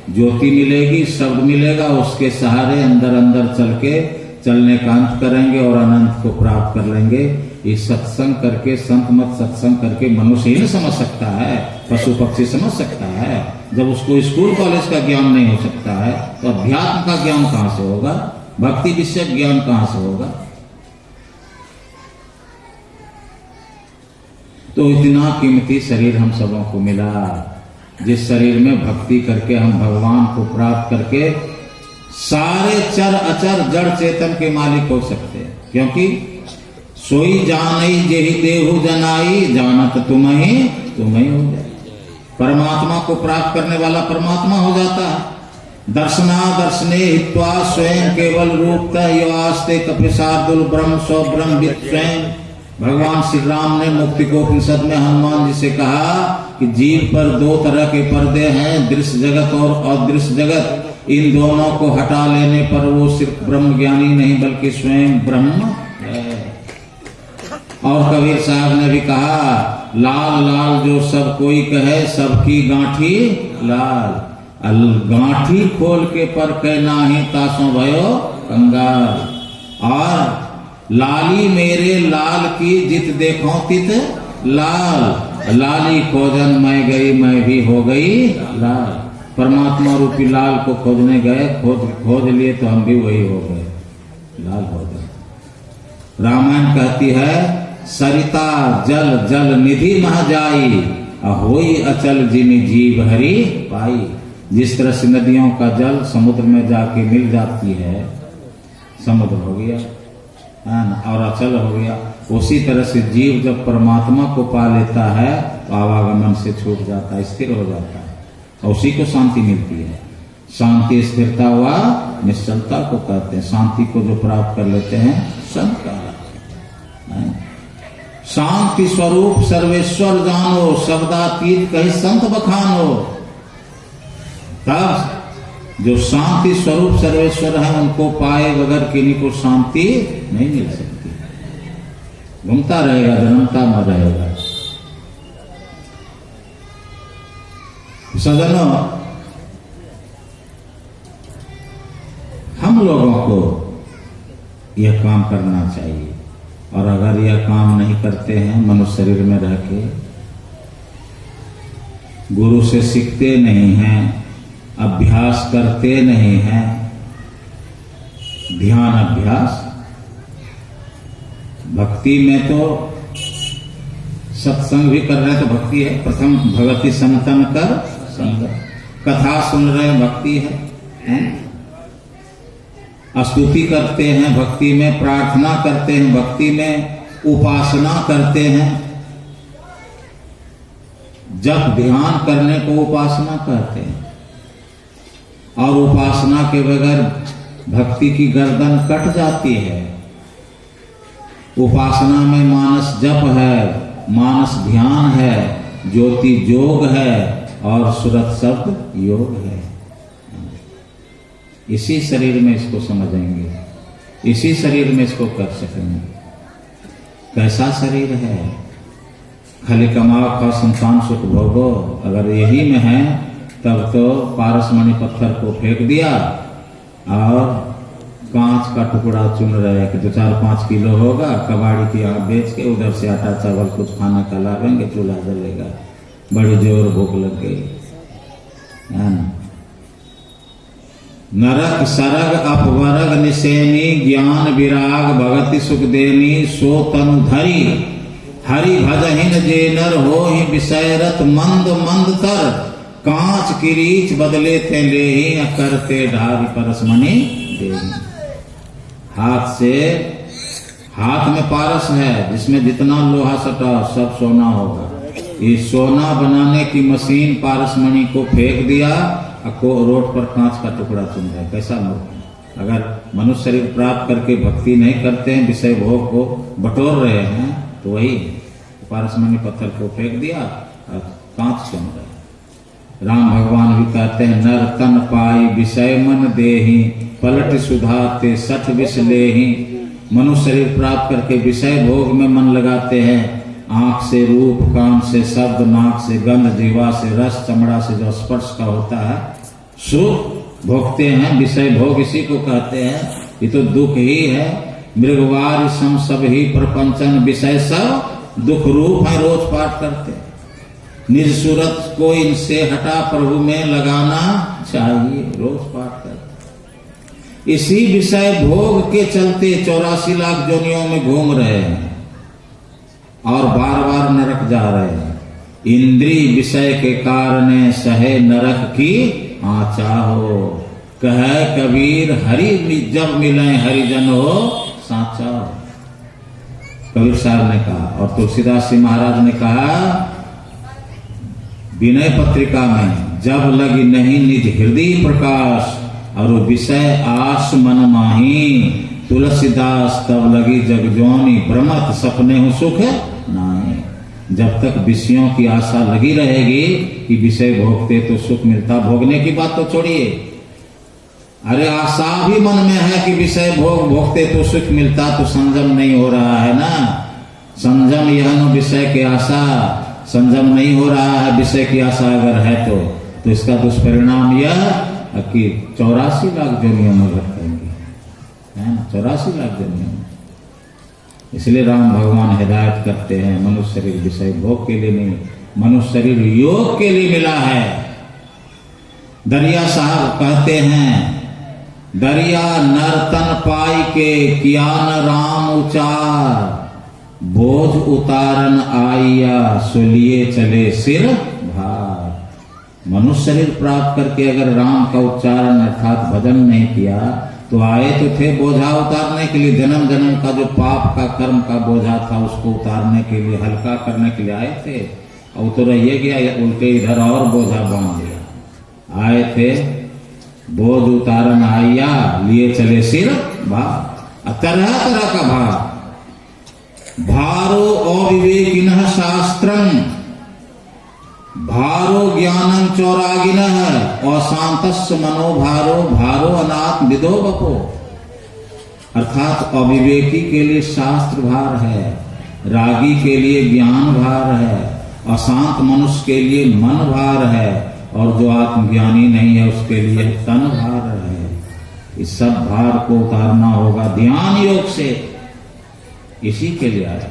ज्योति मिलेगी, शब्द मिलेगा, उसके सहारे अंदर अंदर चल के चलने का अंत करेंगे और अनंत को प्राप्त कर लेंगे। ये सत्संग करके, संत मत सत्संग करके मनुष्य ही नहीं समझ सकता है, पशु पक्षी समझ सकता है। जब उसको स्कूल कॉलेज का ज्ञान नहीं हो सकता है तो अध्यात्म का ज्ञान कहां से होगा, भक्ति विषय ज्ञान कहां से होगा। तो इतना कीमती शरीर हम सबों को मिला, जिस शरीर में भक्ति करके हम भगवान को प्राप्त करके सारे चर अचर जड़ चेतन के मालिक हो सकते हैं। क्योंकि सोई जानई जेहि देहु जनाई, जानत तुम ही हो जाए। परमात्मा को प्राप्त करने वाला परमात्मा हो जाता है। दर्शना दर्शने हित्वा स्वयं केवल रूपतः यो आस्ते कपिशार्दुल ब्रह्म सौ ब्रह्म विद स्वयं। भगवान श्री राम ने मुक्ति को उपनिषद में हनुमान जी से कहा कि जीव पर दो तरह के पर्दे हैं, दृश्य जगत और अदृश्य जगत। इन दोनों को हटा लेने पर वो सिर्फ ब्रह्म ज्ञानी नहीं बल्कि स्वयं ब्रह्म है। और कबीर साहब ने भी कहा, लाल लाल जो सब कोई कहे सबकी गांठी लाल, गांठी खोल के पर कहना ही तासों भयो कंगाल। और लाली मेरे लाल की जित देखो तित लाल, लाली खोजन मैं गई मैं भी हो गई लाल। परमात्मा रूपी लाल को खोजने गए, खोज लिए तो हम भी वही हो गए, लाल हो गए। रामायण कहती है, सरिता जल जल निधि मह जाई, होई अचल जिमि जीव हरि पाई। जिस तरह से नदियों का जल समुद्र में जाके मिल जाती है, समुद्र हो गया और अचल हो गया, उसी तरह से जीव जब परमात्मा को पा लेता है तो आवागमन से छूट जाता है, स्थिर हो जाता है, और उसी को शांति मिलती है। शांति स्थिरता व निश्चलता को कहते हैं। शांति को जो प्राप्त कर लेते हैं संत कहलाते हैं। शांति स्वरूप सर्वेश्वर जानो, शब्दातीत कही संत बखानो। तब जो शांति स्वरूप सर्वेश्वर है उनको पाए बगैर किन्हीं को शांति नहीं मिल सकती, घूमता रहेगा, जन्मता मर रहेगा। सजनों, हम लोगों को यह काम करना चाहिए, और अगर यह काम नहीं करते हैं, मनुष्य शरीर में रह के गुरु से सीखते नहीं हैं, अभ्यास करते नहीं हैं, ध्यान अभ्यास, भक्ति में तो सत्संग भी कर रहे हैं तो भक्ति है। प्रथम भगवती संतन कर संग, कथा सुन रहे हैं भक्ति है? स्तुति करते हैं भक्ति में, प्रार्थना करते हैं भक्ति में, उपासना करते हैं। जब ध्यान करने को उपासना कहते हैं, और उपासना के बगैर भक्ति की गर्दन कट जाती है। उपासना में मानस जप है, मानस ध्यान है, ज्योति जोग है और सुरत शब्द योग है। इसी शरीर में इसको समझेंगे, इसी शरीर में इसको कर सकेंगे। कैसा शरीर है? खाली कमाओ खाओ संतान सुख भोगो, अगर यही में है तब तो पारसमणि पत्थर को फेंक दिया और कांच का टुकड़ा चुन रहे कि 2-4-5 किलो होगा, कबाड़ी की आग बेच के उधर से आटा चावल कुछ खाना का लावेंगे, चूल्हा जलेगा, बड़ी जोर भूख लग गई है ना। नरक सरग अपवर्ग निसेनी, ज्ञान विराग भगति सुख देनी, सो तनु धरी हरि भजहिन जे नर हो ही विषयरत मंद मंद तर, कांच किरीच बदले थे ले ही करते ढारी परसमणि देनी। हाथ में पारस है जिसमें जितना लोहा सटा सब सोना होगा। ये सोना बनाने की मशीन पारसमणि को फेंक दिया, रोड पर कांच का टुकड़ा चुन रहा है। कैसा मूर्ख! अगर मनुष्य शरीर प्राप्त करके भक्ति नहीं करते हैं, विषय भोग को बटोर रहे हैं, तो वही पारसमणि पत्थर को फेंक दिया और कांच चुन रहे। राम भगवान भी कहते हैं, नर तन पाई विषय मन देहि, पलट सुधाते सठ विष लेहि। मनुष्य शरीर प्राप्त करके विषय भोग में मन लगाते हैं। आंख से रूप, कान से शब्द, नाक से गंध, जीवा से रस, चमड़ा से जो स्पर्श का होता है सुख भोगते हैं। विषय भोग इसी को कहते हैं। ये तो दुख ही है। मृगवार सम सब ही प्रपंचन, विषय सब दुख रूप है। रोज पाठ करते हैं, निज सूरत को इनसे हटा प्रभु में लगाना चाहिए। रोज पाठ करते। इसी विषय भोग के चलते 84 लाख जोनियों में घूम रहे हैं और बार बार नरक जा रहे हैं। इंद्रिय विषय के कारण सहे नरक की आचा हो, कहे कबीर हरि जब मिले हरिजन हो साचा। कबीर साहब ने कहा और तुलसीदास जी महाराज ने कहा विनय पत्रिका में, जब लगी नहीं निज हृदय प्रकाश, और विषय आस मन माही, तुलसीदास तब लगी जग जोनी, भ्रमत सपने हो सुख नहीं। जब तक विषयों की आशा लगी रहेगी कि विषय भोगते तो सुख मिलता, भोगने की बात तो छोड़िए, अरे आशा भी मन में है कि विषय भोग भोगते तो सुख मिलता, तो संयम नहीं हो रहा है ना। संयम यह न विषय की आशा, संयम नहीं हो रहा है विषय की आशा अगर है तो इसका दुष्परिणाम यह कि 84 लाख जोनियों में भटकेंगे, है ना। 84 लाख जोनियों में। इसलिए राम भगवान हिदायत करते हैं, मनुष्य शरीर विषय भोग के लिए नहीं, मनुष्य शरीर योग के लिए मिला है। दरिया साहब कहते हैं, दरिया नर्तन पाई के किया न राम उचार, बोझ उतारन आइया सुलिए चले सिर भार। मनुष्य शरीर प्राप्त करके अगर राम का उच्चारण अर्थात भजन नहीं किया तो आए तो थे बोझा उतारने के लिए। जन्म जन्म का जो पाप का कर्म का बोझा था उसको उतारने के लिए, हल्का करने के लिए आए थे। और तो रहिए गया, उल्टे इधर और बोझा बांध दिया। आए थे बोझ उतारन आइया, लिए चले सिर भार। तरह तरह का भार। भारो अविवेकिन शास्त्रम, भारो ज्ञानं चौरागिनः, अशांतस्य मनोभारो, भारो अनाथ विदो बपो। अर्थात अविवेकी के लिए शास्त्र भार है, रागी के लिए ज्ञान भार है, अशांत मनुष्य के लिए मन भार है, और जो आत्मज्ञानी नहीं है उसके लिए तन भार है। इस सब भार को उतारना होगा ध्यान योग से। इसी के लिए आए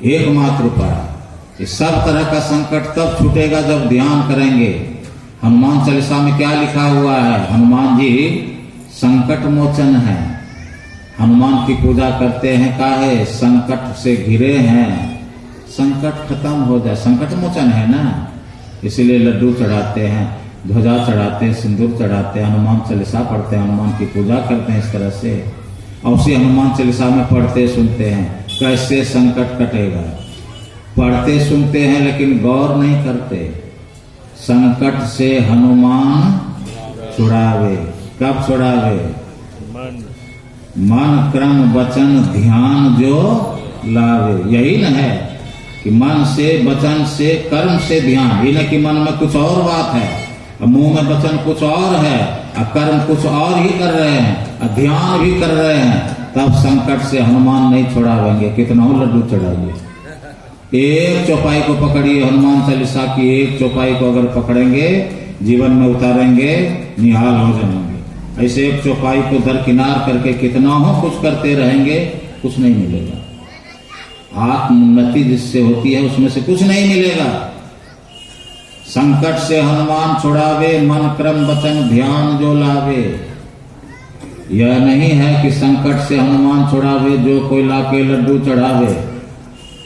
एकमात्र उपाय। इस सब तरह का संकट तब छूटेगा जब ध्यान करेंगे। हनुमान चालीसा में क्या लिखा हुआ है? हनुमान जी संकट मोचन है। हनुमान की पूजा करते हैं, काहे? संकट से घिरे हैं, संकट खत्म हो जाए। संकट मोचन है ना, इसीलिए लड्डू चढ़ाते हैं, ध्वजा चढ़ाते हैं, सिंदूर चढ़ाते हैं, हनुमान चालीसा पढ़ते हैं, हनुमान की पूजा करते हैं। इस तरह से और उसी हनुमान चालीसा में पढ़ते सुनते हैं कैसे संकट कटेगा। पढ़ते सुनते हैं लेकिन गौर नहीं करते। संकट से हनुमान छुड़ावे। कब छुड़ावे? मन क्रम वचन ध्यान जो लावे। यही न है कि मन से वचन से कर्म से ध्यान, ये न कि मन में कुछ और बात है, मुंह में वचन कुछ और है, कर्म कुछ और ही कर रहे हैं, ध्यान भी कर रहे हैं, तब संकट से हनुमान नहीं छुड़ावेंगे। कितना लड्डू चढ़ाइए, एक चौपाई को पकड़िए, हनुमान चालीसा की एक चौपाई को अगर पकड़ेंगे, जीवन में उतारेंगे, निहाल हो जाएंगे। ऐसे एक चौपाई को दरकिनार करके कितना हो कुछ करते रहेंगे, कुछ नहीं मिलेगा। आत्मोन्नति जिससे होती है उसमें से कुछ नहीं मिलेगा। संकट से हनुमान छुड़ावे, मन क्रम वचन ध्यान जो लावे। यह नहीं है कि संकट से हनुमान छुड़ावे जो कोई लाके लड्डू चढ़ावे।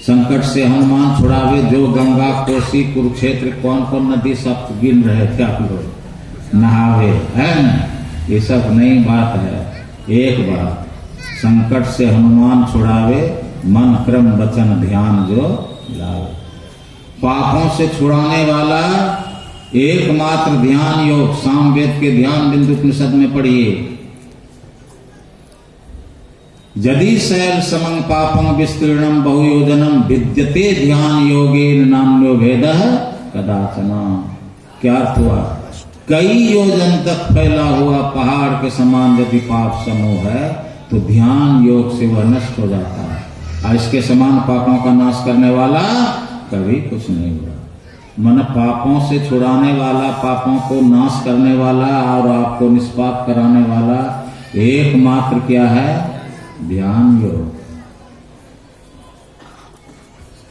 संकट से हनुमान छुड़ावे जो गंगा कोसी कुरुक्षेत्र कौन कौन नदी सब गिन रहे थे आप लोग, नहावे, है न? ये सब नई बात है। एक बात, संकट से हनुमान छुड़ावे, मन क्रम वचन ध्यान जो लावे। पापों से छुड़ाने वाला एकमात्र ध्यान योग, सामवेद के ध्यान बिंदु उपनिषद में पढ़िए। यदि शैल समं पापं विस्तीर्णम बहुयोजनम विद्यते ध्यान योगेन नान्यो भेदः कदाचन। क्या अर्थ हुआ? कई योजन तक फैला हुआ पहाड़ के समान यदि पाप समूह है तो ध्यान योग से वह नष्ट हो जाता है। और इसके समान पापों का नाश करने वाला कभी कुछ नहीं हुआ। मन पापों से छुड़ाने वाला, पापों को नाश करने वाला और आपको निष्पाप कराने वाला एकमात्र क्या है? ध्यान योग।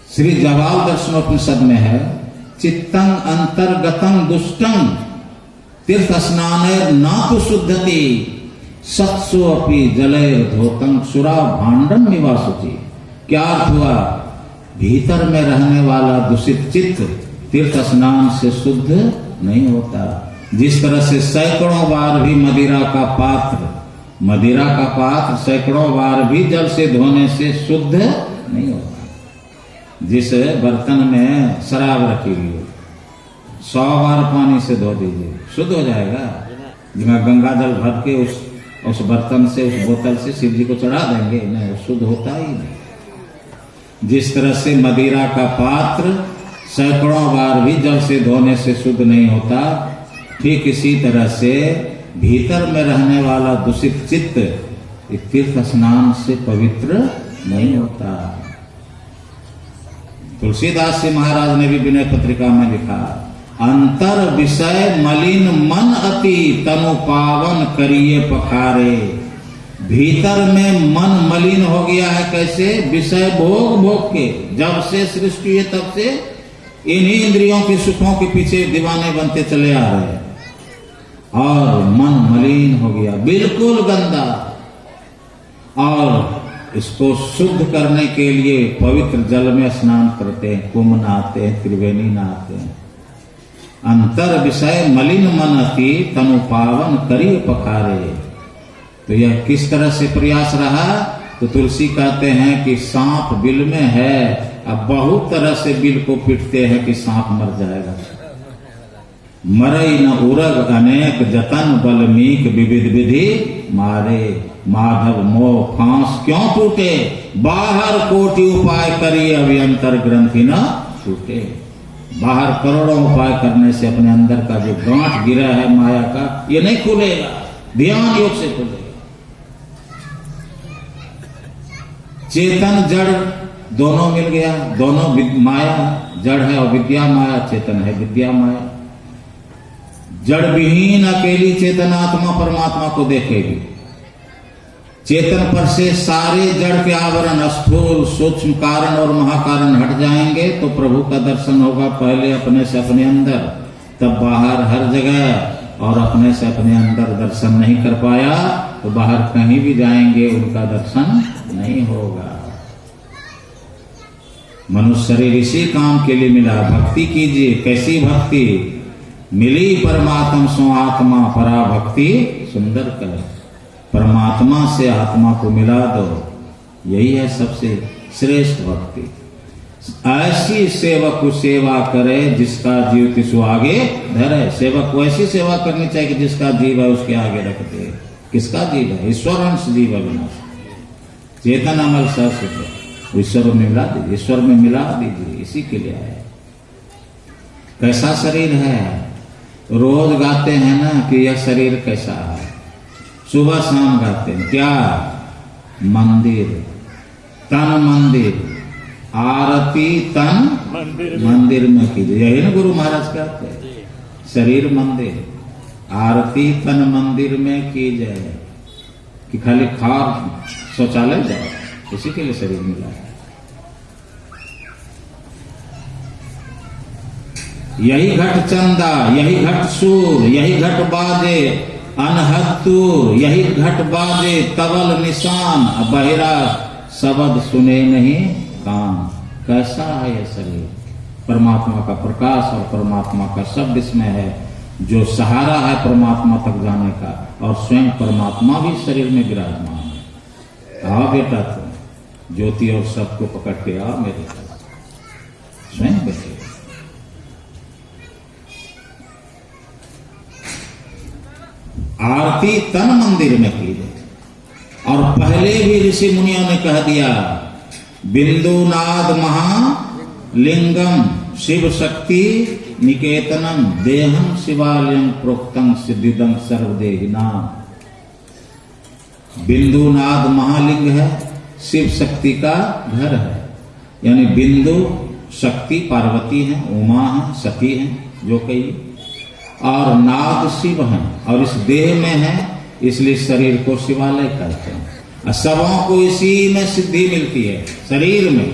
श्री जवाल दर्शनोपनिषद में है, चित्तं अंतर्गतं दुष्टं तीर्थ स्नानैर नातु शुद्धति सत्सो अपि जलैर धोतं सुरा भांडम निवासुचि। क्या अर्थ हुआ? भीतर में रहने वाला दूषित चित्त तीर्थ स्नान से शुद्ध नहीं होता। जिस तरह से सैकड़ों बार भी मदिरा का पात्र सैकड़ों बार भी जल से धोने से शुद्ध नहीं होता। जिस बर्तन में शराब रखी हुई हो 100 बार पानी से धो दीजिए, शुद्ध हो जाएगा। जिसमें गंगा जल भर के उस बर्तन से, उस बोतल से शिव जी को चढ़ा देंगे, नहीं, शुद्ध होता ही नहीं। जिस तरह से मदिरा का पात्र सैकड़ों बार भी जल से धोने से शुद्ध नहीं होता, ठीक इसी तरह से भीतर में रहने वाला दूषित चित्त तीर्थ स्नान से पवित्र नहीं होता। तुलसीदास जी महाराज ने भी विनय पत्रिका में लिखा, अंतर विषय मलिन मन अति तनु पावन करिए पखारे। भीतर में मन मलिन हो गया है। कैसे? विषय भोग भोग के, जब से सृष्टि है तब से इन्हीं इंद्रियों के सुखों के पीछे दीवाने बनते चले आ रहे हैं और मन मलिन हो गया, बिल्कुल गंदा। और इसको शुद्ध करने के लिए पवित्र जल में स्नान करते हैं, कुंभ नहाते हैं, त्रिवेणी नहाते हैं। अंतर विषय मलिन मन अति तनु पावन करिए पखारे। तो यह किस तरह से प्रयास रहा? तो तुलसी कहते हैं कि सांप बिल में है, अब बहुत तरह से बिल को पीटते हैं कि सांप मर जाएगा। मरई न उरग अनेक जतन बल्मीक विविध विधि मारे। माधव मोह फांस क्यों टूटे, बाहर कोटि उपाय करिए अभियंतर ग्रंथि न छूटे। बाहर करोड़ों उपाय करने से अपने अंदर का जो गांठ गिरा है माया का, ये नहीं खुलेगा, ध्यान योग से खुलेगा। चेतन जड़ दोनों मिल गया, दोनों माया जड़ है और विद्या माया, चेतन है विद्या माया। जड़ विहीन अकेली चेतन आत्मा परमात्मा को देखेगी। चेतन पर से सारे जड़ के आवरण स्थूल सूक्ष्म कारण और महाकारण हट जाएंगे तो प्रभु का दर्शन होगा। पहले अपने से अपने अंदर, तब बाहर हर जगह, और अपने से अपने अंदर दर्शन नहीं कर पाया तो बाहर कहीं भी जाएंगे उनका दर्शन नहीं होगा। मनुष्य शरीर इसी काम के लिए मिला। भक्ति कीजिए। कैसी भक्ति? मिली परमात्मा सो आत्मा परा भक्ति सुंदर कर। परमात्मा से आत्मा को मिला दो, यही है सबसे श्रेष्ठ भक्ति। ऐसी सेवक को सेवा करे जिसका जीव तिसु आगे धरे। सेवक को ऐसी सेवा करनी चाहिए कि जिसका जीव है उसके आगे रख दे। किसका जीव है? ईश्वर अंश जीव अविनाश चेतन अमल सहस्त्र। ईश्वर में मिला दीजिए, ईश्वर में मिला दीजिए, इसी के लिए आए। कैसा शरीर है? रोज गाते हैं ना कि यह शरीर कैसा है, सुबह शाम गाते हैं। क्या? मंदिर, तन मंदिर, आरती तन मंदिर में कीजिए। यही ना गुरु महाराज कहते हैं, शरीर मंदिर, आरती तन मंदिर में की जाए। कि खाली खा शौचालय जाओ, इसी के लिए शरीर मिला है। यही घट चंदा, यही घट सूर, यही घट बाजे अनहत्तूर, यही घट बाजे तबल निशान, बहिरा शब्द सुने नहीं कान। कैसा है यह शरीर? परमात्मा का प्रकाश और परमात्मा का शब्द इसमें है, जो सहारा है परमात्मा तक जाने का। और स्वयं परमात्मा भी शरीर में विराजमान है। आओ बेटा, तुम ज्योति और सब को पकड़ के आओ मेरे पास। स्वयं बैठे। आरती तन मंदिर में की जाए। और पहले भी ऋषि मुनियों ने कह दिया, बिंदुनाद महालिंगम शिव शक्ति निकेतनम देहम शिवालयम प्रोक्तम सिद्धिदम सर्वदेहिनाम। बिंदुनाद महालिंग है, शिव शक्ति का घर है। यानी बिंदु शक्ति पार्वती है, उमा है, सती है, जो कही, और नाद शिव है, और इस देह में है, इसलिए शरीर को शिवालय कहते हैं। सबों को इसी में सिद्धि मिलती है, शरीर में।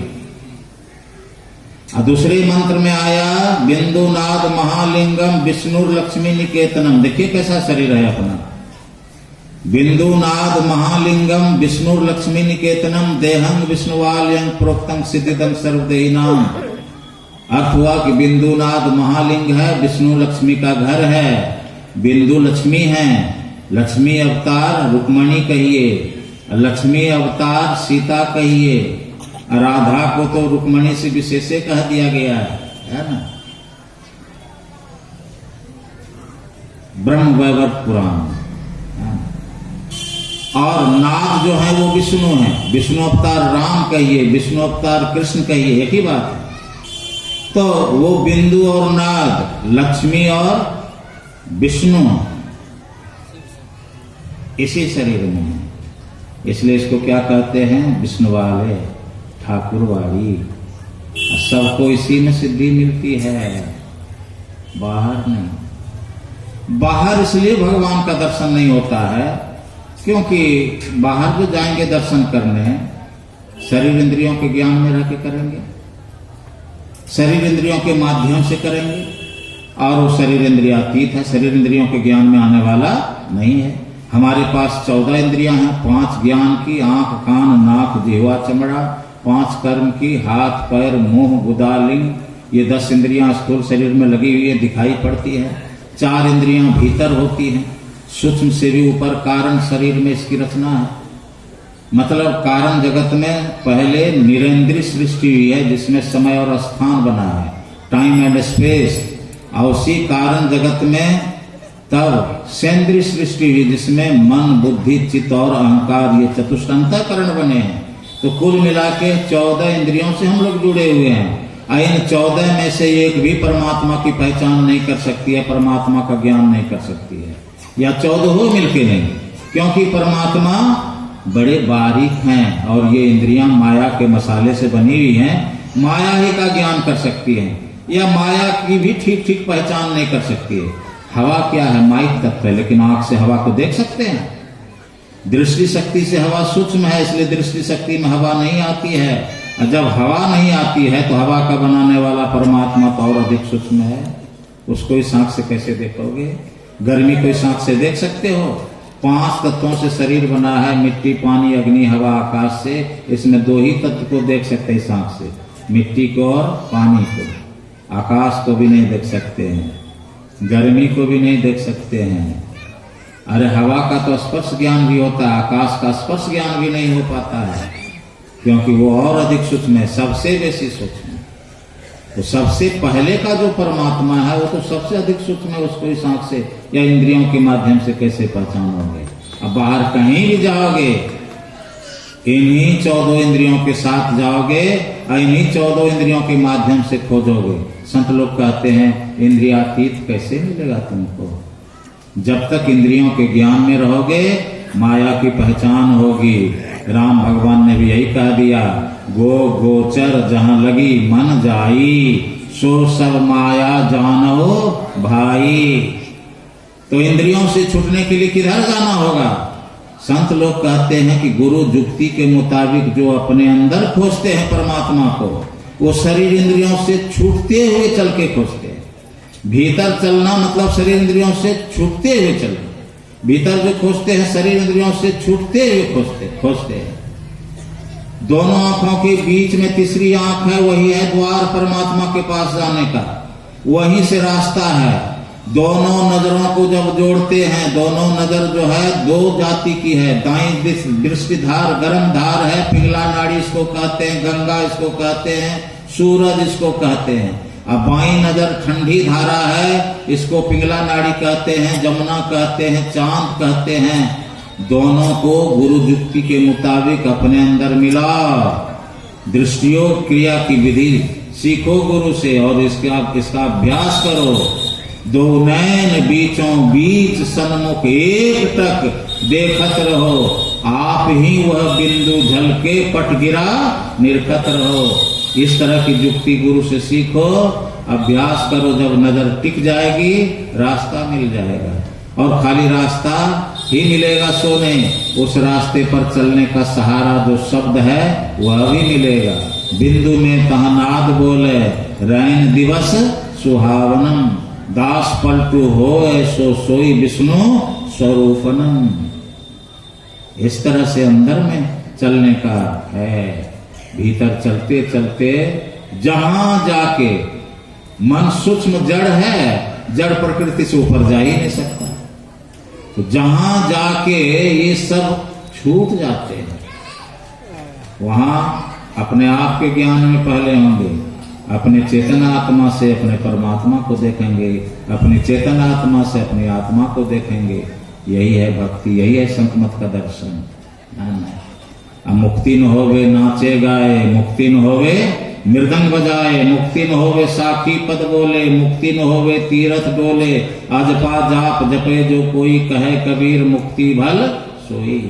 और दूसरे मंत्र में आया बिंदुनाद महालिंगम विष्णु लक्ष्मी निकेतनम। देखिए कैसा शरीर है अपना। बिंदुनाद महालिंगम विष्णु लक्ष्मी निकेतनम देहं विष्णुवालयं प्रोक्तम सिद्धिदम सर्वदेहिनाम। अर्थ हुआ कि बिंदुनाद महालिंग है, विष्णु लक्ष्मी का घर है, बिंदु लक्ष्मी है, लक्ष्मी अवतार रुक्मणी कहिए, लक्ष्मी अवतार सीता कहिए, राधा को तो रुक्मणी से विशेष कह दिया गया है ना। ब्रह्म वैवर्त पुराण। और नाग जो है वो विष्णु है, विष्णु अवतार राम कहिए, विष्णु अवतार कृष्ण कहिए, एक ही बात है। तो वो बिंदु और नाग, लक्ष्मी और विष्णु इसी शरीर में है। इसलिए इसको क्या कहते हैं? विष्णु वाले, ठाकुर वाली। सबको इसी में सिद्धि मिलती है, बाहर नहीं। बाहर इसलिए भगवान का दर्शन नहीं होता है क्योंकि बाहर जो जाएंगे दर्शन करने, शरीर इंद्रियों के ज्ञान में रह के करेंगे, शरीर इंद्रियों के माध्यम से करेंगे, और वो शरीर इंद्रियातीत है, शरीर इंद्रियों के ज्ञान में आने वाला नहीं है। हमारे पास 14 इंद्रियां हैं, 5 ज्ञान की, आंख कान नाक जिह्वा चमड़ा, 5 कर्म की, हाथ पैर मुंह गुदा लिंग, ये 10 इंद्रियां स्थूल शरीर में लगी हुई है, दिखाई पड़ती है। 4 इंद्रियां भीतर होती हैं, सूक्ष्म से भी ऊपर कारण शरीर में इसकी रचना है। मतलब कारण जगत में पहले निरेंद्रीय सृष्टि हुई है जिसमें समय और स्थान बना है, टाइम एंड स्पेस। और उसी कारण जगत में तब सेंद्रीय सृष्टि हुई जिसमें मन बुद्धि चित्त और अहंकार, ये चतुष्ट अंतःकरण बने हैं। तो कुल मिला के 14 इंद्रियों से हम लोग जुड़े हुए हैं। इन 14 में से एक भी परमात्मा की पहचान नहीं कर सकती है, परमात्मा का ज्ञान नहीं कर सकती है, या 14 हो मिलके नहीं, क्योंकि परमात्मा बड़े बारीक हैं और ये इंद्रियां माया के मसाले से बनी हुई हैं। माया ही का ज्ञान कर सकती है, या माया की भी ठीक ठीक पहचान नहीं कर सकती है। हवा क्या है? माइक तत्व है, लेकिन आंख से हवा को देख सकते हैं। दृष्टि शक्ति से हवा सूक्ष्म है, इसलिए दृष्टि शक्ति में हवा नहीं आती है। और जब हवा नहीं आती है तो हवा का बनाने वाला परमात्मा तो और अधिक सूक्ष्म है, उसको इस आंख से कैसे देखोगे? गर्मी को इस आंख से देख सकते हो? 5 तत्वों से शरीर बना है, मिट्टी पानी अग्नि हवा आकाश से, इसमें 2 ही तत्व को देख सकते हैं इस आंख से। मिट्टी को और पानी को, आकाश को भी नहीं देख सकते हैं, गर्मी को भी नहीं देख सकते हैं। अरे हवा का तो स्पर्श ज्ञान भी होता है, आकाश का स्पर्श ज्ञान भी नहीं हो पाता है, क्योंकि वो और अधिक सूक्ष्म है, सबसे बेसी सूक्ष्म है। तो सबसे पहले का जो परमात्मा है वो तो सबसे अधिक सूक्ष्म है, उसको इस आंख से या इंद्रियों के माध्यम से कैसे पहचानोगे? अब बाहर कहीं भी जाओगे, इन्हीं 14 इंद्रियों के साथ जाओगे, इन्हीं 14 इंद्रियों के माध्यम से खोजोगे। संत लोग कहते हैं इंद्रियातीत कैसे मिलेगा तुमको? जब तक इंद्रियों के ज्ञान में रहोगे माया की पहचान होगी। राम भगवान ने भी यही कह दिया, गो गोचर जहां लगी मन जाई, सो सब माया जानो भाई। तो इंद्रियों से छूटने के लिए किधर जाना होगा? संत लोग कहते हैं कि गुरु जुक्ति के मुताबिक जो अपने अंदर खोजते हैं परमात्मा को, वो शरीर इंद्रियों से छूटते हुए चल के खोजते हैं। भीतर चलना मतलब शरीर इंद्रियों से छूटते हुए चलना। भीतर जो खोजते हैं शरीर इंद्रियों से छूटते हुए खोजते हैं। दोनों आंखों के बीच में तीसरी आंख है, वही है द्वार परमात्मा के पास जाने का, वहीं से रास्ता है। दोनों नजरों को जब जोड़ते हैं, दोनों नजर जो है दो जाति की है, दाईं दृष्टिधार गर्म धार है, पिंगला नाड़ी इसको कहते हैं, गंगा इसको कहते हैं, सूरज इसको कहते हैं। अब बाईं नजर ठंडी धारा है, इसको पिंगला नाड़ी कहते हैं, जमुना कहते हैं, चांद कहते हैं। दोनों को गुरु जुक्ति के मुताबिक अपने अंदर मिला। दृष्टियोग क्रिया की विधि सीखो गुरु से और इसका अभ्यास करो। दो नैन बीचों बीच सन्मुख एक टक देखत रहो, आप ही वह बिंदु झलके पट गिरा निरखत रहो। इस तरह की जुक्ति गुरु से सीखो, अभ्यास करो। जब नजर टिक जाएगी रास्ता मिल जाएगा, और खाली रास्ता ही मिलेगा सो नहीं, उस रास्ते पर चलने का सहारा जो शब्द है वह भी मिलेगा। बिंदु में तहनाद बोले रैन दिवस सुहावनम, दास पलटू हो सो सोई विष्णु स्वरूपनम। इस तरह से अंदर में चलने का है। भीतर चलते चलते जहां जाके मन सूक्ष्म जड़ है, जड़ प्रकृति से ऊपर जा ही नहीं सकता, तो जहां जाके ये सब छूट जाते हैं, वहां अपने आप के ज्ञान में पहले होंगे, अपने चेतन आत्मा से अपने परमात्मा को देखेंगे, अपनी चेतन आत्मा से अपनी आत्मा को देखेंगे। यही है भक्ति, यही है संतमत का दर्शन। मुक्ति न होवे नाचे गाए, मुक्ति न होवे मृदंग बजाए, मुक्ति न होवे साखी पद बोले, मुक्ति न होवे तीरथ डोले, अजपा जाप जपे जो कोई, कहे कबीर मुक्ति भल सोई।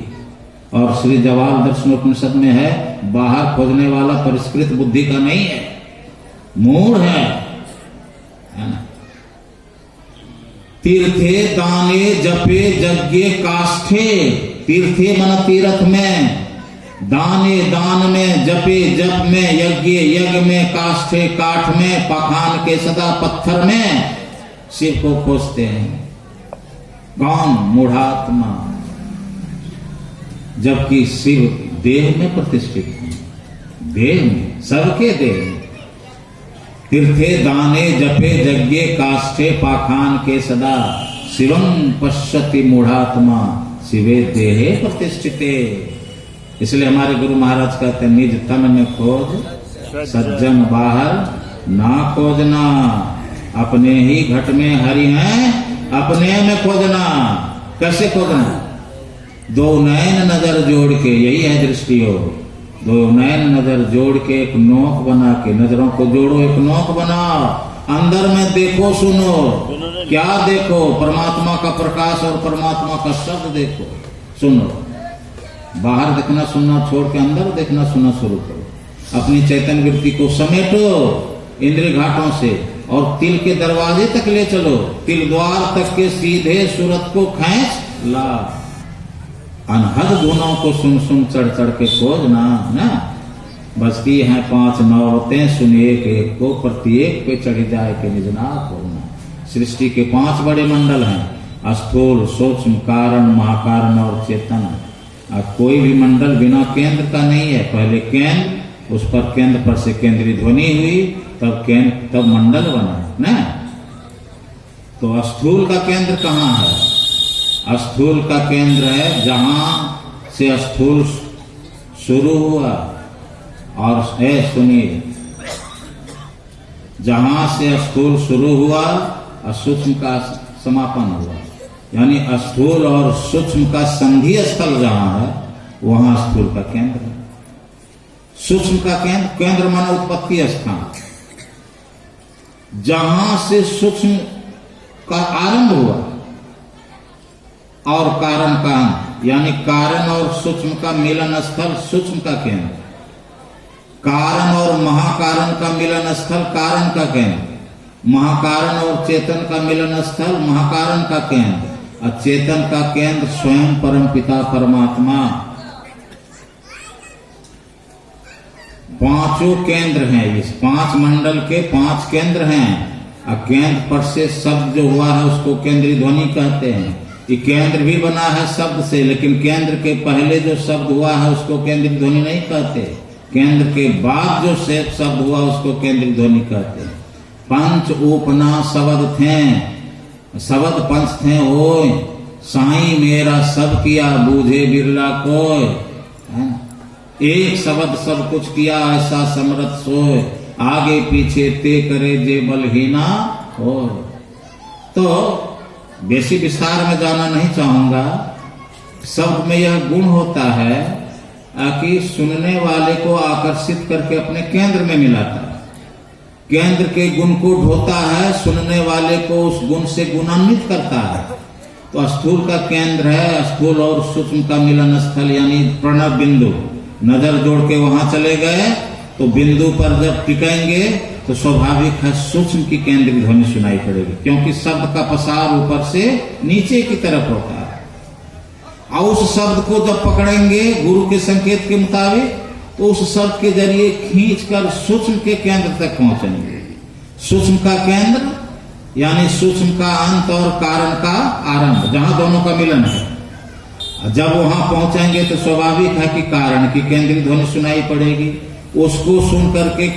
और श्री जवाल दर्शनोपनिषद में है, बाहर खोजने वाला परिष्कृत बुद्धि का नहीं है, मूढ़ है ना। तीर्थे दाने जपे यज्ञ काष्ठे, तीर्थे मन तीर्थ में, दाने दान में, जपे जप में, यज्ञ यज्ञ में, काष्ठे काठ में, पाखान के सदा पत्थर में शिव को खोजते हैं। कौन? मूढ़ात्मा। जबकि शिव देह में प्रतिष्ठित है, देह में, सबके देह में। तीर्थे दाने जपे यज्ञ काष्ठे पाखान के सदा, शिवं पश्यति मूढ़ात्मा, शिवे देहे प्रतिष्ठिते। इसलिए हमारे गुरु महाराज कहते हैं, निज तन में खोज सज्जन बाहर ना खोजना। अपने ही घट में हरि हैं, अपने में खोजना। कैसे खोजना? दो नैन नजर जोड़ के, यही है दृष्टियोग। दो नैन नजर जोड़ के एक नोक बना के, नजरों को जोड़ो, एक नोक बनाओ, अंदर में देखो, सुनो। क्या देखो? परमात्मा का प्रकाश और परमात्मा का शब्द देखो, सुनो। बाहर देखना सुनना छोड़ के अंदर देखना सुनना शुरू करो। अपनी चैतन्य वृत्ति को समेटो इंद्रिय घाटों से और तिल के दरवाजे तक ले चलो, तिल द्वार तक के सीधे सूरत को खींच ला। अनहद गुणों को सुन सुन चढ़ चढ़ के खोजना ना। बसती हैं 5 नौबतें, सुन एक एक को, प्रत्येक पे चढ़ी जाए के निजनाथ होना। सृष्टि के 5 बड़े मंडल हैं, स्थूल, सूक्ष्म, कारण, महाकारण और चेतन। कोई भी मंडल बिना केंद्र का नहीं है। पहले केंद्र, उस पर केंद्र पर से केंद्रीय ध्वनि हुई, तब मंडल बना ना। तो स्थूल का केंद्र कहाँ है? स्थूल का केंद्र है जहां से स्थूल शुरू हुआ और सुनिए, जहां से स्थूल शुरू हुआ और सूक्ष्म का समापन हुआ, यानी स्थूल और सूक्ष्म का संधि स्थल जहां है वहां स्थूल का केंद्र है। सूक्ष्म का केंद्र माना उत्पत्ति स्थान, जहां से सूक्ष्म का आरंभ हुआ और कारण का अंत, यानी कारण और सूक्ष्म का मिलन स्थल सूक्ष्म का केंद्र, कारण और महाकारण का मिलन स्थल कारण का केंद्र, महाकारण और चेतन का मिलन स्थल महाकारण का केंद्र, और चेतन का केंद्र स्वयं परमपिता परमात्मा। पांचों केंद्र हैं, इस 5 मंडल के 5 केंद्र हैं। और केंद्र पर से शब्द जो हुआ है उसको केंद्रीय ध्वनि कहते हैं। ये केंद्र भी बना है शब्द से, लेकिन केंद्र के पहले जो शब्द हुआ है उसको केंद्रीय ध्वनि नहीं कहते। केंद्र के बाद जो शब्द हुआ उसको केंद्रीय ध्वनि कहते हैं। पंच उपना शब्द थे, शब्द पंच थे होय, साईं मेरा सब किया बूझे बिरला कोय। एक शब्द सब कुछ किया ऐसा समर्थ सोय, आगे पीछे ते करे जे बलहीना हो। तो बेसी विस्तार में जाना नहीं चाहूंगा। शब्द में यह गुण होता है कि सुनने वाले को आकर्षित करके अपने केंद्र में मिलाता है, केंद्र के गुण को ढोता है, सुनने वाले को उस गुण से गुणान्वित करता है। तो स्थूल का केंद्र है, स्थूल और सूक्ष्म का मिलन स्थल यानी प्रणव बिंदु। नजर जोड़ के वहां चले गए तो बिंदु पर जब टिकेंगे तो स्वाभाविक है सूक्ष्म की केंद्रीय ध्वनि सुनाई पड़ेगी, क्योंकि शब्द का पसार ऊपर से नीचे की तरफ होता है। और उस शब्द को जब पकड़ेंगे गुरु के संकेत के मुताबिक तो उस शब्द के जरिए खींचकर सूक्ष्म के केंद्र तक पहुंचेंगे। सूक्ष्म का केंद्र यानी सूक्ष्म का अंत और कारण का आरंभ, जहां दोनों का मिलन है। जब वहां पहुंचेंगे तो स्वाभाविक है कि कारण की केंद्रीय ध्वनि सुनाई पड़ेगी। उसको सुन करके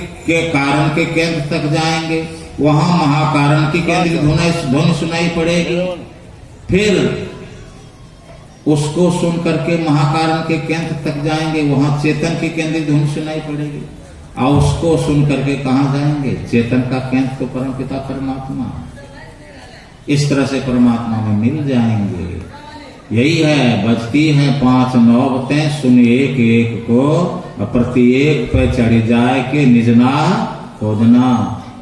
कारण के केंद्र तक जाएंगे, वहां महाकारण की केंद्रीय ध्वनि सुनाई पड़ेगी। फिर उसको सुन करके महाकारण के केंद्र तक जाएंगे, वहां चेतन की केंद्रीय ध्वनि सुनाई पड़ेगी। और उसको सुन करके कहां जाएंगे? चेतन का केंद्र तो परमपिता परमात्मा। इस तरह से परमात्मा में मिल जाएंगे। यही है, बजती है 5 नौबतें, सुन एक एक को, प्रत्येक पे चढ़ी जाए के निजना खोजना।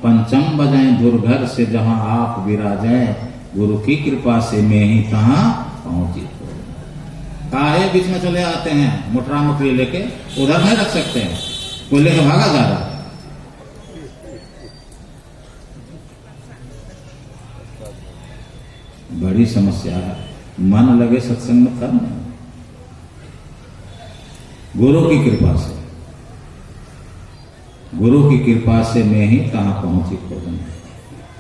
पंचम बजाएं दुर्घर से जहां आप विराजे, गुरु की कृपा से मैं ही तहां पहुंची। काहे बीच में चले आते हैं मोटरा मोटरी लेके, उधर नहीं रख सकते हैं, कोई लेके भागा जा रहा है। बड़ी समस्या है। मन लगे सत्संग में कर्म, गुरु की कृपा से, गुरु की कृपा से मैं ही कहां पहुंची खोजन।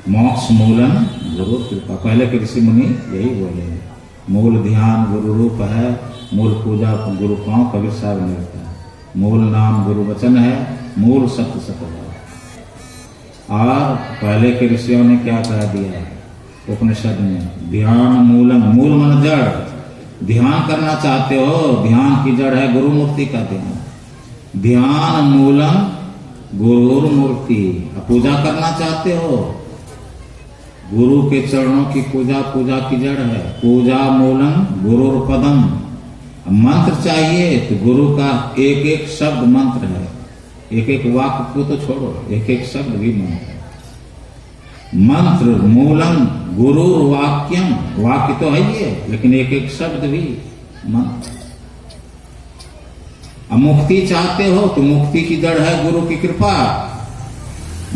मोक्ष मूलम गुरु कृपा, पहले के ऋषि मुनि यही बोले हैं। मूल ध्यान गुरु रूप है, मूल पूजा गुरु पांव, कबीर साहब ने लिखा है। मूल नाम गुरु वचन है, मूल सत्य सत्य। और पहले के ऋषियों ने क्या कह दिया है उपनिषद में? ध्यान मूलम, मूल मन जड़। ध्यान करना चाहते हो, ध्यान की जड़ है गुरु मूर्ति का ध्यान। ध्यान मूलम गुरु मूर्ति। पूजा करना चाहते हो, गुरु के चरणों की पूजा, पूजा की जड़ है। पूजा मूलम गुरुर पदम। मंत्र चाहिए तो गुरु का एक एक शब्द मंत्र है। एक एक वाक्य को तो छोड़ो, एक एक शब्द भी मंत्र है। मंत्र मूलम गुरु वाक्यम, वाक्य तो है ये, लेकिन एक एक शब्द भी मंत्र। मुक्ति चाहते हो तो मुक्ति की जड़ है गुरु की कृपा।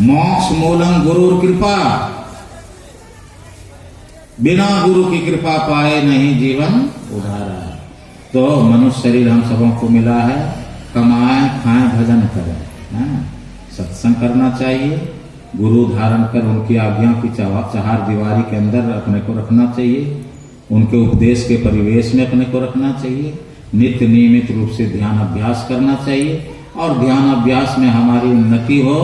मोक्ष मूलम गुरु कृपा। बिना गुरु की कृपा पाए नहीं जीवन उधारा। तो मनुष्य शरीर हम सबों को मिला है, कमाएं खाएं भजन करें, सत्संग करना चाहिए। गुरु धारण कर उनकी आज्ञा की चार दीवारी के अंदर अपने को रखना चाहिए। उनके उपदेश के परिवेश में अपने को रखना चाहिए। नित्य नियमित रूप से ध्यान अभ्यास करना चाहिए। और ध्यान अभ्यास में हमारी उन्नति हो,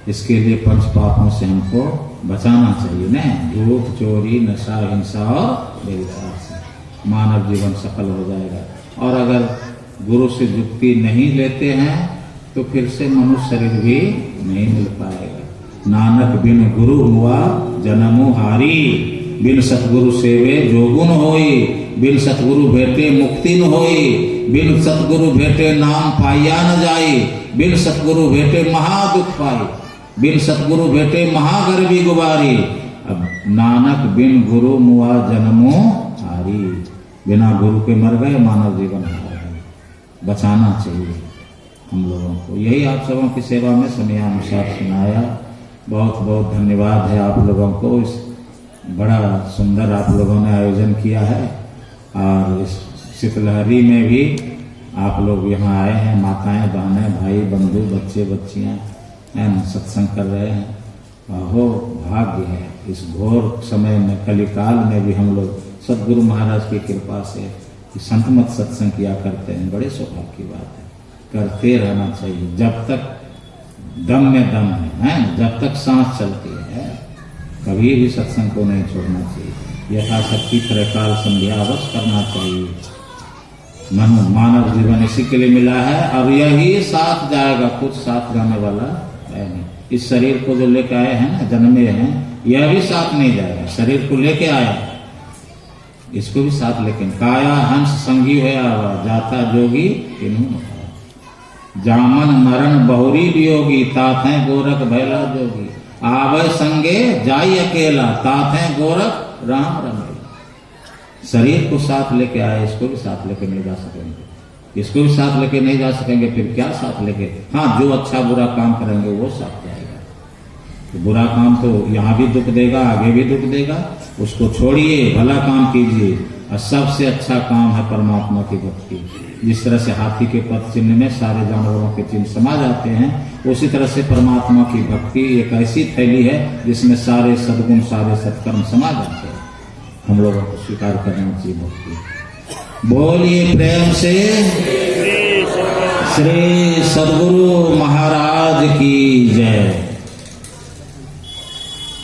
इसके लिए पंच पापों से हमको बचाना चाहिए न, झूठ, चोरी, नशा, हिंसा और व्यभिचार से मानव जीवन सफल हो जाएगा। और अगर गुरु से युक्ति नहीं लेते हैं तो फिर से मनुष्य शरीर भी नहीं मिल पाएगा। नानक बिन गुरु हुआ जन्मो हारी, बिन सतगुरु सेवे जोगुन होई, बिन सतगुरु भेटे मुक्ति न होई, बिन सतगुरु भेटे नाम पाइया न जाई, बिन सतगुरु भेटे महादुख पाई, बिन सतगुरु भेटे महागर्भी गुबारी। अब नानक बिन गुरु मुआ जन्मो हारी, बिना गुरु के मर गए, मानव जीवन हार गए। बचाना चाहिए हम लोगों को। यही आप सबों की सेवा में समयानुसार सुनाया। बहुत बहुत धन्यवाद है आप लोगों को। इस बड़ा सुंदर आप लोगों ने आयोजन किया है और इस शीतलहरी में भी आप लोग यहाँ आए हैं, माताएं, बहनें, भाई, बंधु, बच्चे, बच्चियाँ सत्संग कर रहे हैं। अहो भाग्य है, इस घोर समय में, कलिकाल में भी हम लोग सदगुरु महाराज की कृपा से संत मत सत्संग किया करते हैं। बड़े सौभाग्य की बात है, करते रहना चाहिए जब तक दम में दम है, जब तक सांस चलती है कभी भी सत्संग को नहीं छोड़ना चाहिए। यथाशक्ति त्रैकाल संध्या अवश्य करना चाहिए। मानव जीवन इसी के लिए मिला है और यही साथ जाएगा, कुछ साथ जाने वाला है नहीं। इस शरीर को जो लेके आए हैं ना, जन्मे हैं, यह भी साथ नहीं जाएगा। शरीर को लेके आया, इसको भी साथ लेकिन काया हंस संगी होया जाता जोगी किन्हू जामन मरण बहुरी वियोगी, तात है गोरख भैला जोगी, आवे संगे जाई अकेला, तात है गोरख राम रमेला। शरीर को साथ लेके आए, इसको भी साथ लेके नहीं जा सकेंगे, इसको भी साथ लेके नहीं जा सकेंगे, फिर क्या साथ लेके? हाँ, जो अच्छा बुरा काम करेंगे वो साथ जाएगा। तो बुरा काम तो यहाँ भी दुख देगा, आगे भी दुख देगा, उसको छोड़िए, भला काम कीजिए। और सबसे अच्छा काम है परमात्मा की भक्ति। जिस तरह से हाथी के पद चिन्ह में सारे जानवरों के चिन्ह समा जाते हैं, उसी तरह से परमात्मा की भक्ति एक ऐसी थैली है जिसमें सारे सद्गुण, सारे सत्कर्म समा जाते हैं। हम लोगों को स्वीकार करना चाहिए भक्ति। बोलिए प्रेम से श्री सद्गुरु महाराज की जय।